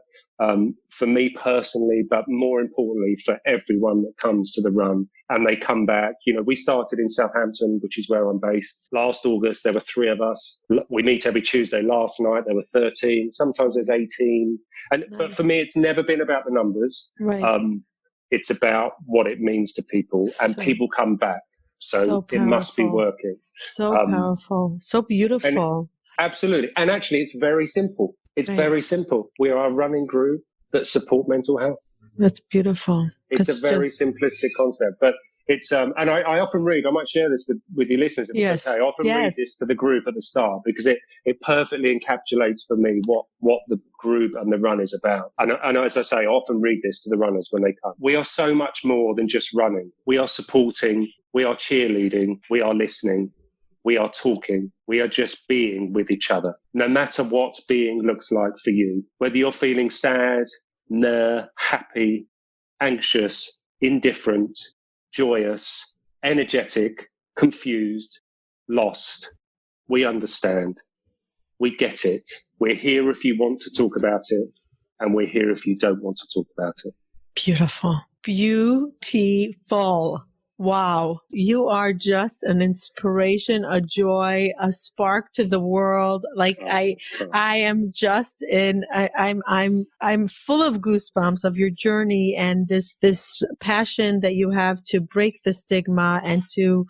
for me personally, but more importantly for everyone that comes to the run and they come back. We started in Southampton, which is where I'm based. Last August, there were 3 of us. We meet every Tuesday. Last night, there were 13. Sometimes there's 18. But for me, it's never been about the numbers. Right. It's about what it means to people, and people come back. So it must be working. So powerful. So beautiful. Absolutely. And actually, it's very simple. It's very simple. We are a running group that support mental health. That's beautiful. It's a very simplistic concept, but it's, and I often read, I might share this with your listeners if it's okay. I often read this to the group at the start because it perfectly encapsulates for me what the group and the run is about. And as I say, I often read this to the runners when they come. We are so much more than just running. We are supporting, we are cheerleading, we are listening. We are talking. We are just being with each other. No matter what being looks like for you, whether you're feeling sad, happy, anxious, indifferent, joyous, energetic, confused, lost, we understand. We get it. We're here if you want to talk about it, and we're here if you don't want to talk about it. Beautiful. Beautiful. Wow. You are just an inspiration, a joy, a spark to the world. Like I am just I'm full of goosebumps of your journey and this passion that you have to break the stigma and to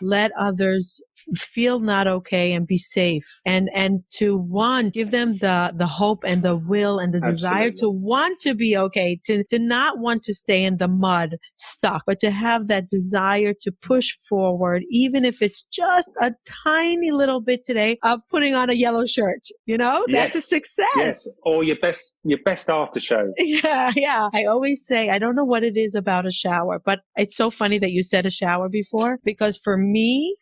let others feel not okay and be safe and to give them the hope and the will and the desire to want to be okay, to not want to stay in the mud stuck, but to have that desire to push forward, even if it's just a tiny little bit today of putting on a yellow shirt, that's a success. Yes. Or your best aftershave. Yeah. I always say, I don't know what it is about a shower, but it's so funny that you said a shower before, because for me,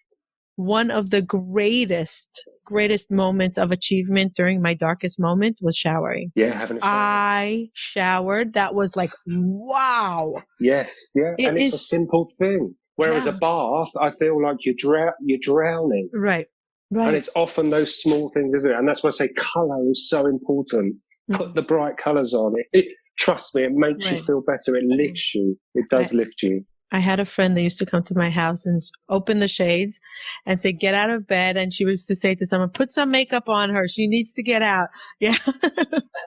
one of the greatest greatest moments of achievement during my darkest moment was showering. Yeah, having a shower. I showered. That was like, wow. Yes, yeah. It And it's a is, simple thing. Whereas yeah. a bath, I feel like you're drowning. Right. And Right. it's often those small things, isn't it? And that's why I say colour is so important. Put the bright colours on. Trust me, it makes you Right. feel better. It lifts you. It does lift you. I had a friend that used to come to my house and open the shades and say, get out of bed. And she used to say to someone, put some makeup on her. She needs to get out. Yeah.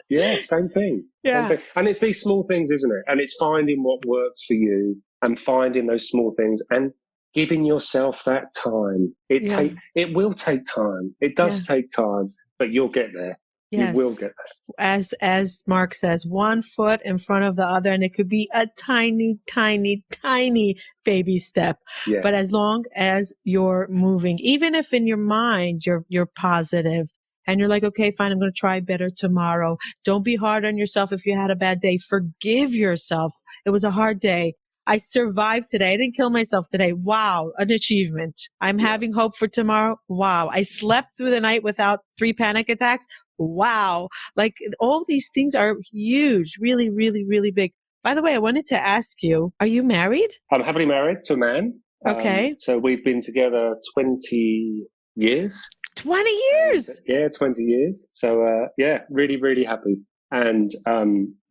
Yeah, same thing. Yeah. Same thing. And it's these small things, isn't it? And it's finding what works for you and finding those small things and giving yourself that time. It will take time. It does take time, but you'll get there. Yes. You will get there. As Mark says, one foot in front of the other, and it could be a tiny, tiny, tiny baby step. Yes. But as long as you're moving, even if in your mind you're positive and you're like, okay, fine, I'm going to try better tomorrow. Don't be hard on yourself if you had a bad day. Forgive yourself. It was a hard day. I survived today. I didn't kill myself today. Wow, an achievement. I'm having hope for tomorrow. Wow. I slept through the night without 3 panic attacks. Wow. Like all these things are huge, really, really, really big. By the way, I wanted to ask you, are you married? I'm happily married to a man. Okay. So we've been together 20 years. 20 years? Yeah, 20 years. So, really, really happy. And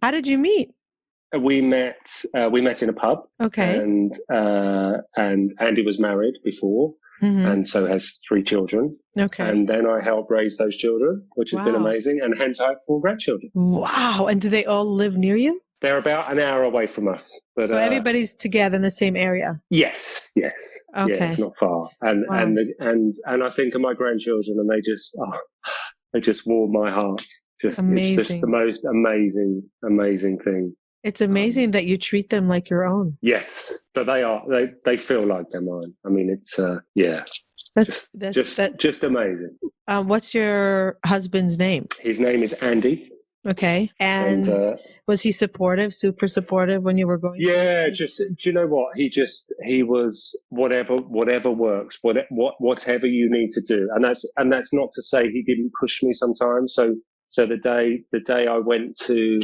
how did you meet? We met in a pub. Okay. And Andy was married before. Mm-hmm. And so has 3 children. Okay. And then I helped raise those children, which has been amazing. And hence I have 4 grandchildren. Wow. And do they all live near you? They're about an hour away from us. But, so everybody's together in the same area? Yes. Okay. Yeah, it's not far. And I think of my grandchildren and they just warm my heart. Amazing. It's just the most amazing thing. It's amazing that you treat them like your own. Yes, but they feel like they're mine. I mean, it's just amazing. What's your husband's name? His name is Andy. Okay, and was he supportive, super supportive when you were going? Yeah, do you know what? He was whatever works, whatever you need to do, and that's not to say he didn't push me sometimes. So the day I went to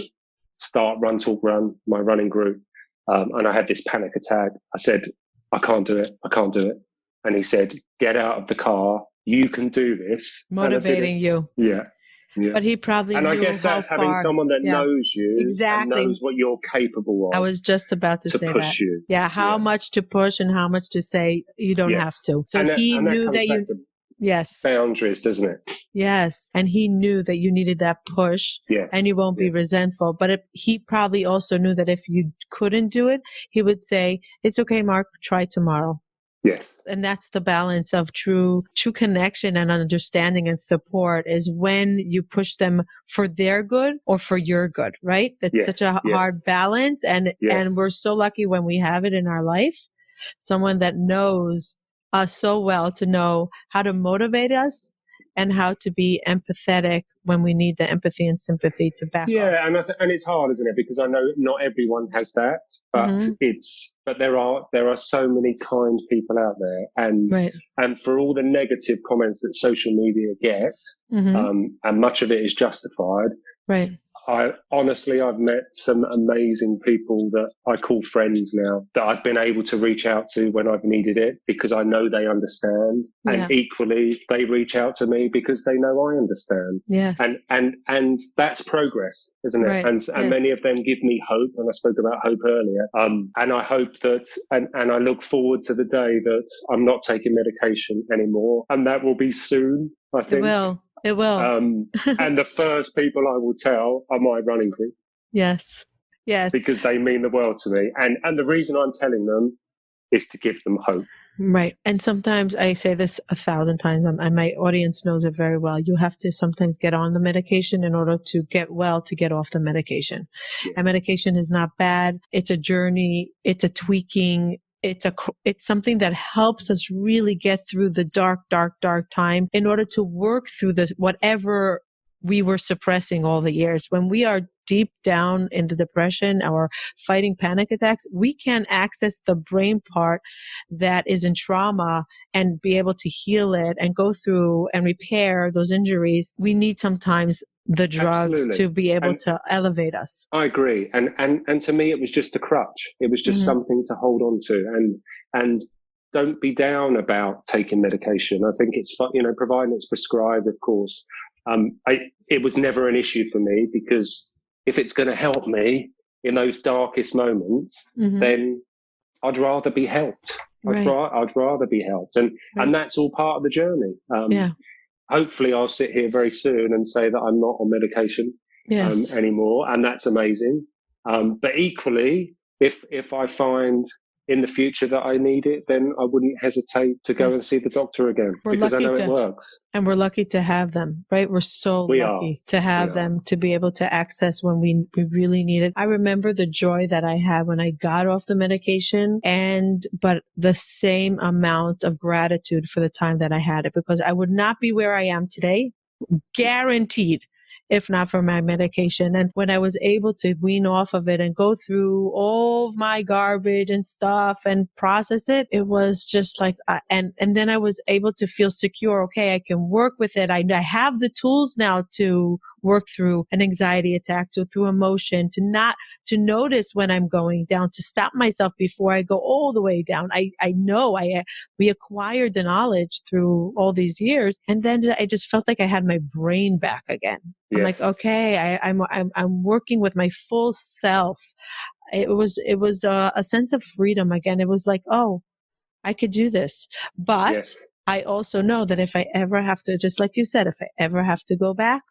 start Run Talk Run, my running group, and I had this panic attack. I said, I can't do it. And he said, get out of the car. You can do this. Motivating you. Yeah. But he probably knew. And I guess that's having someone that knows you. Exactly. And knows what you're capable of. I was just about to say push that. You. Yeah. How much to push and how much to say you don't have to. So he knew that you. Yes. Boundaries, doesn't it? Yes. And he knew that you needed that push. Yes. And you won't be resentful. But he probably also knew that if you couldn't do it, he would say, it's okay, Mark, try tomorrow. Yes. And that's the balance of true connection and understanding and support is when you push them for their good or for your good, right? That's such a hard balance. And we're so lucky when we have it in our life. Someone that knows us so well to know how to motivate us and how to be empathetic when we need the empathy and sympathy to back off. Yeah, and it's hard, isn't it? Because I know not everyone has that, but but there are so many kind people out there, and for all the negative comments that social media get, and much of it is justified. Right. I've met some amazing people that I call friends now that I've been able to reach out to when I've needed it because I know they understand. Yeah. And equally, they reach out to me because they know I understand. Yes. And that's progress, isn't it? Right. And many of them give me hope. And I spoke about hope earlier. And I hope that, and I look forward to the day that I'm not taking medication anymore. And that will be soon, I think. It will. And the first people I will tell are my running group. Yes. Because they mean the world to me. And the reason I'm telling them is to give them hope. Right. And sometimes I say this 1,000 times, and my audience knows it very well. You have to sometimes get on the medication in order to get well, to get off the medication. Yeah. And medication is not bad. It's a journey. It's a tweaking. It's something that helps us really get through the dark time in order to work through whatever we were suppressing all the years. When we are deep down in the depression or fighting panic attacks, we can access the brain part that is in trauma and be able to heal it and go through and repair those injuries. We need sometimes the drugs Absolutely. to be able to elevate us. I agree. And to me, it was just a crutch. It was just something to hold on to. And don't be down about taking medication. I think it's fun, providing it's prescribed, of course. It was never an issue for me, because if it's going to help me in those darkest moments, then I'd rather be helped. Right. I'd rather be helped. And that's all part of the journey. Hopefully I'll sit here very soon and say that I'm not on medication anymore. And that's amazing. But equally, if I find in the future that I need it, then I wouldn't hesitate to go and see the doctor again, because I know it works. And we're lucky to have them, right? We're so lucky to have them, to be able to access when we really need it. I remember the joy that I had when I got off the medication, but the same amount of gratitude for the time that I had it, because I would not be where I am today, guaranteed, if not for my medication. And when I was able to wean off of it and go through all of my garbage and stuff and process it, it was just like, and then I was able to feel secure. Okay, I can work with it. I have the tools now to work through an anxiety attack, through emotion, to notice when I'm going down, to stop myself before I go all the way down. I know we acquired the knowledge through all these years. And then I just felt like I had my brain back again. I'm like, okay, I'm working with my full self. It was a sense of freedom again. It was like, oh, I could do this. But I also know that if I ever have to, just like you said, if I ever have to go back,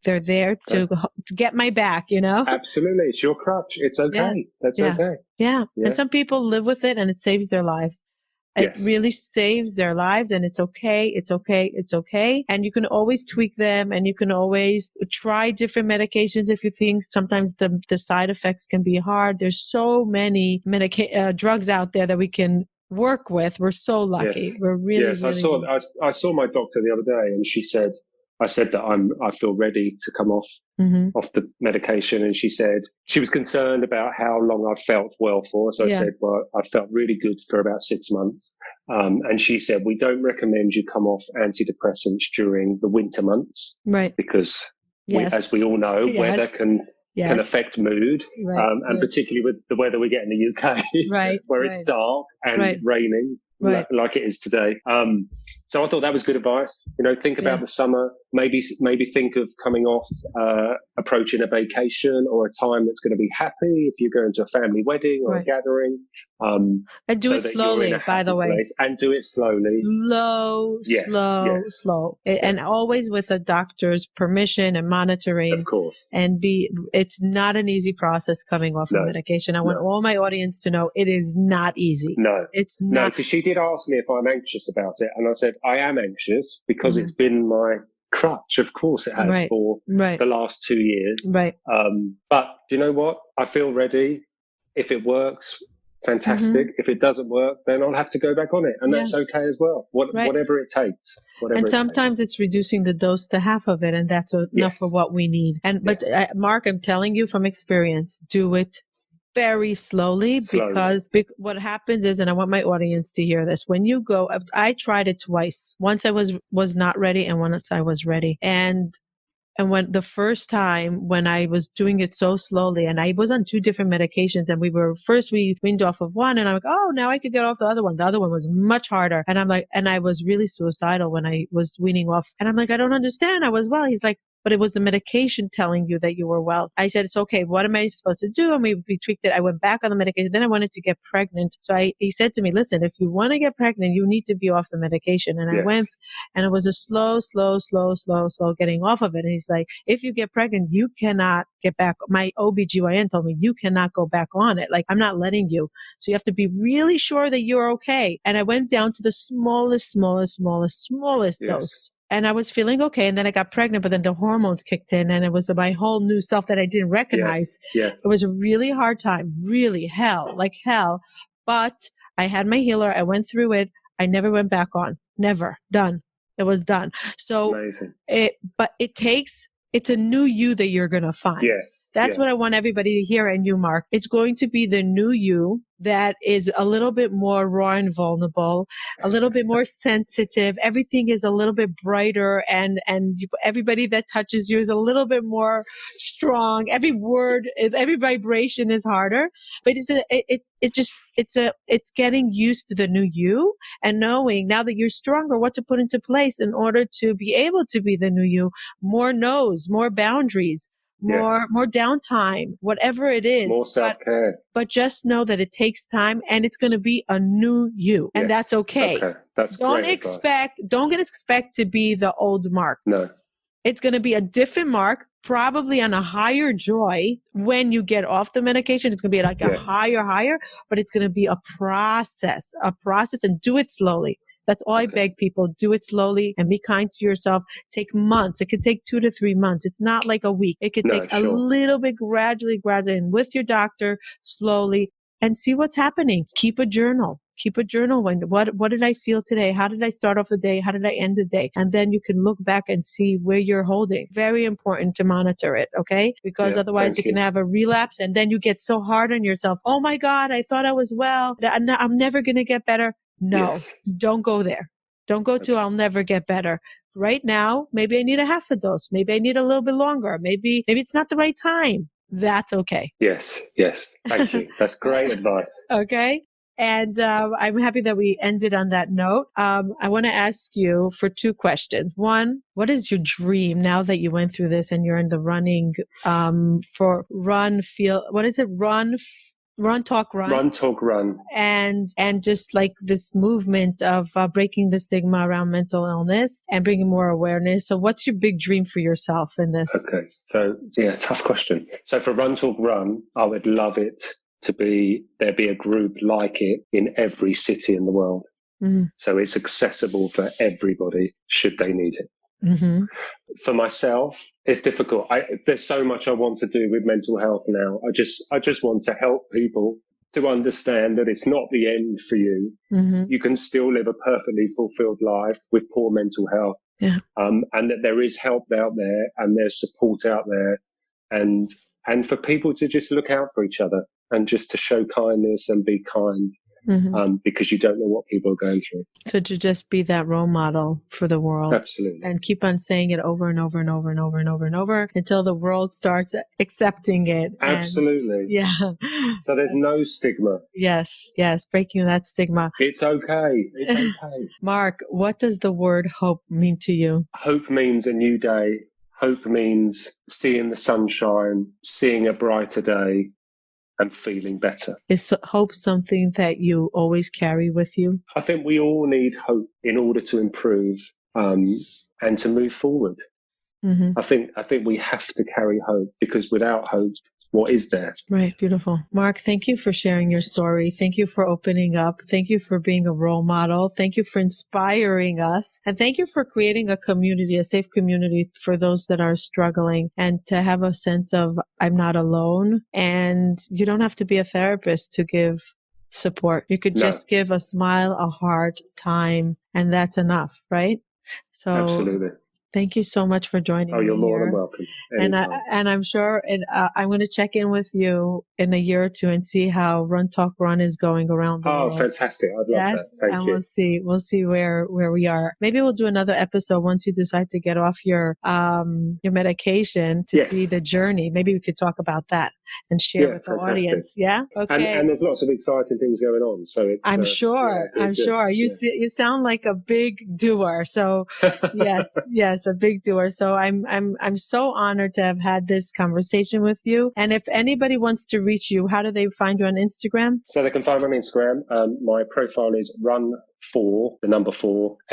they're there to get my back, Absolutely. It's your crutch. It's okay. That's okay. Yeah. And some people live with it and it saves their lives. It really saves their lives, and it's okay. It's okay. It's okay. And you can always tweak them, and you can always try different medications if you think sometimes the side effects can be hard. There's so many drugs out there that we can work with. We're so lucky. We're really, I saw my doctor the other day, and I said that I feel ready to come off the medication, and she said she was concerned about how long I felt well for. So I said, well, I felt really good for about 6 months. And she said, we don't recommend you come off antidepressants during the winter months, right? Because as we all know, weather can affect mood, and particularly with the weather we get in the UK, where it's dark and raining. Like it is today. So I thought that was good advice. Think about the summer. Maybe think of coming off, approaching a vacation or a time that's going to be happy if you're going to a family wedding or a gathering. And do it slowly, by the way. And do it slowly. Slow. And always with a doctor's permission and monitoring. Of course. And it's not an easy process coming off of medication. I want all my audience to know it is not easy. No. It's not. No, because she did ask me if I'm anxious about it. And I said, I am anxious because it's been my crutch. Of course it has for the last 2 years. Right. But do you know what? I feel ready. If it works, fantastic. If it doesn't work, then I'll have to go back on it. And that's okay as well. Whatever it takes. And sometimes it's reducing the dose to half of it, and that's enough for what we need. But Mark, I'm telling you from experience, do it very slowly, because what happens is, and I want my audience to hear this, when you go, I tried it twice. Once I was not ready, and once I was ready. And when the first time when I was doing it so slowly, and I was on 2 different medications, and we weaned off of one, and I'm like, oh, now I could get off the other one. The other one was much harder. And I'm like, and I was really suicidal when I was weaning off. And I'm like, I don't understand. I was well. He's like, but it was the medication telling you that you were well. I said, it's okay. What am I supposed to do? And we tweaked it. I went back on the medication. Then I wanted to get pregnant. So he said to me, listen, if you want to get pregnant, you need to be off the medication. And I went, and it was a slow getting off of it. And he's like, if you get pregnant, you cannot get back. My OBGYN told me, you cannot go back on it. Like, I'm not letting you. So you have to be really sure that you're okay. And I went down to the smallest dose. And I was feeling okay. And then I got pregnant, but then the hormones kicked in, and it was my whole new self that I didn't recognize. Yes. It was a really hard time, really hell. But I had my healer. I went through it. I never went back on. Never. Done. It was done. So amazing. But it takes it's a new you that you're going to find. Yes. That's what I want everybody to hear in you, Mark. It's going to be the new you that is a little bit more raw and vulnerable, a little bit more sensitive. Everything is a little bit brighter, and everybody that touches you is a little bit more strong. Every word, every vibration is harder, but it's getting used to the new you and knowing now that you're stronger what to put into place in order to be able to be the new you. More no's, more boundaries, more downtime, whatever it is. More self-care. But just know that it takes time and it's going to be a new you. And that's okay. Okay. That's don't great expect to be the old Mark. No. It's going to be a different Mark, probably on a higher joy when you get off the medication. It's going to be like a higher, but it's going to be a process, and do it slowly. That's all I beg people. Do it slowly and be kind to yourself. Take months. It could take 2 to 3 months. It's not like a week. It could take a little bit gradually, and with your doctor slowly, and see what's happening. Keep a journal. What did I feel today? How did I start off the day? How did I end the day? And then you can look back and see where you're holding. Very important to monitor it, okay? Because otherwise you can have a relapse and then you get so hard on yourself. Oh my God, I thought I was well. I'm never going to get better. No, don't go there. Don't go to I'll never get better. Right now, maybe I need a half a dose. Maybe I need a little bit longer. Maybe it's not the right time. That's okay. Yes. Thank you. That's great advice. Okay. And I'm happy that we ended on that note. I want to ask you for 2 questions. One, what is your dream now that you went through this and you're in the running for Run, Talk, Run. Run, Talk, Run. And just like this movement of breaking the stigma around mental illness and bringing more awareness. So what's your big dream for yourself in this? Okay. So, tough question. So for Run, Talk, Run, I would love it to there be a group like it in every city in the world. Mm-hmm. So it's accessible for everybody should they need it. Mm-hmm. For myself, it's difficult. There's so much I want to do with mental health now. I just want to help people to understand that it's not the end for you. Mm-hmm. You can still live a perfectly fulfilled life with poor mental health. Yeah. And that there is help out there and there's support out there, and for people to just look out for each other and just to show kindness and be kind. Mm-hmm. Because you don't know what people are going through. So to just be that role model for the world. Absolutely. And keep on saying it over and over and over and over and over and over until the world starts accepting it. Absolutely. So there's no stigma. Yes. Breaking that stigma. It's okay. Mark, what does the word hope mean to you? Hope means a new day. Hope means seeing the sunshine, seeing a brighter day, and feeling better. Is hope something that you always carry with you? I think we all need hope in order to improve and to move forward. Mm-hmm. I think we have to carry hope, because without hope, what is there? Right. Beautiful. Mark, thank you for sharing your story. Thank you for opening up. Thank you for being a role model. Thank you for inspiring us. And thank you for creating a community, a safe community for those that are struggling, and to have a sense of I'm not alone. And you don't have to be a therapist to give support. You could just give a smile, a heart, time, and that's enough, right? So absolutely. Thank you so much for joining me. Oh, you're more than welcome. And I'm sure, I'm going to check in with you in a year or 2 and see how Run Talk Run is going around the world. Oh, fantastic. I'd love that. Thank you. We'll see where we are. Maybe we'll do another episode once you decide to get off your medication to see the journey. Maybe we could talk about that and share with the audience. Yeah. Okay. And there's lots of exciting things going on. So I'm sure. You sound like a big doer. So yes, a big doer. So I'm so honored to have had this conversation with you. And if anybody wants to reach you, how do they find you on Instagram? So they can find me on Instagram. My profile is run4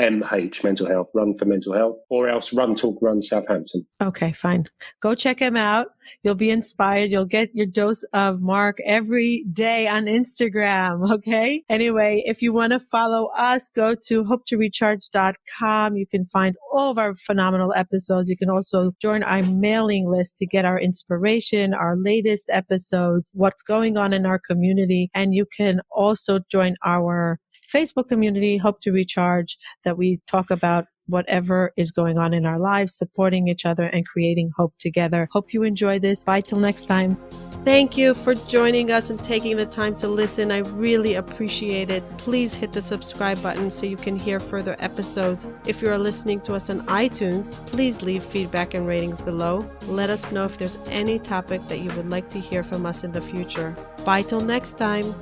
MH mental health, Run for Mental Health, or else Run Talk Run Southampton. Okay, fine. Go check him out. You'll be inspired. You'll get your dose of Mark every day on Instagram. Okay. Anyway, if you want to follow us, go to hopetorecharge.com. You can find all of our phenomenal episodes. You can also join our mailing list to get our inspiration, our latest episodes, what's going on in our community. And you can also join our Facebook community, Hope to Recharge, that we talk about whatever is going on in our lives, supporting each other and creating hope together. Hope you enjoy this. Bye till next time. Thank you for joining us and taking the time to listen. I really appreciate it. Please hit the subscribe button so you can hear further episodes. If you are listening to us on iTunes, please leave feedback and ratings below. Let us know if there's any topic that you would like to hear from us in the future. Bye till next time.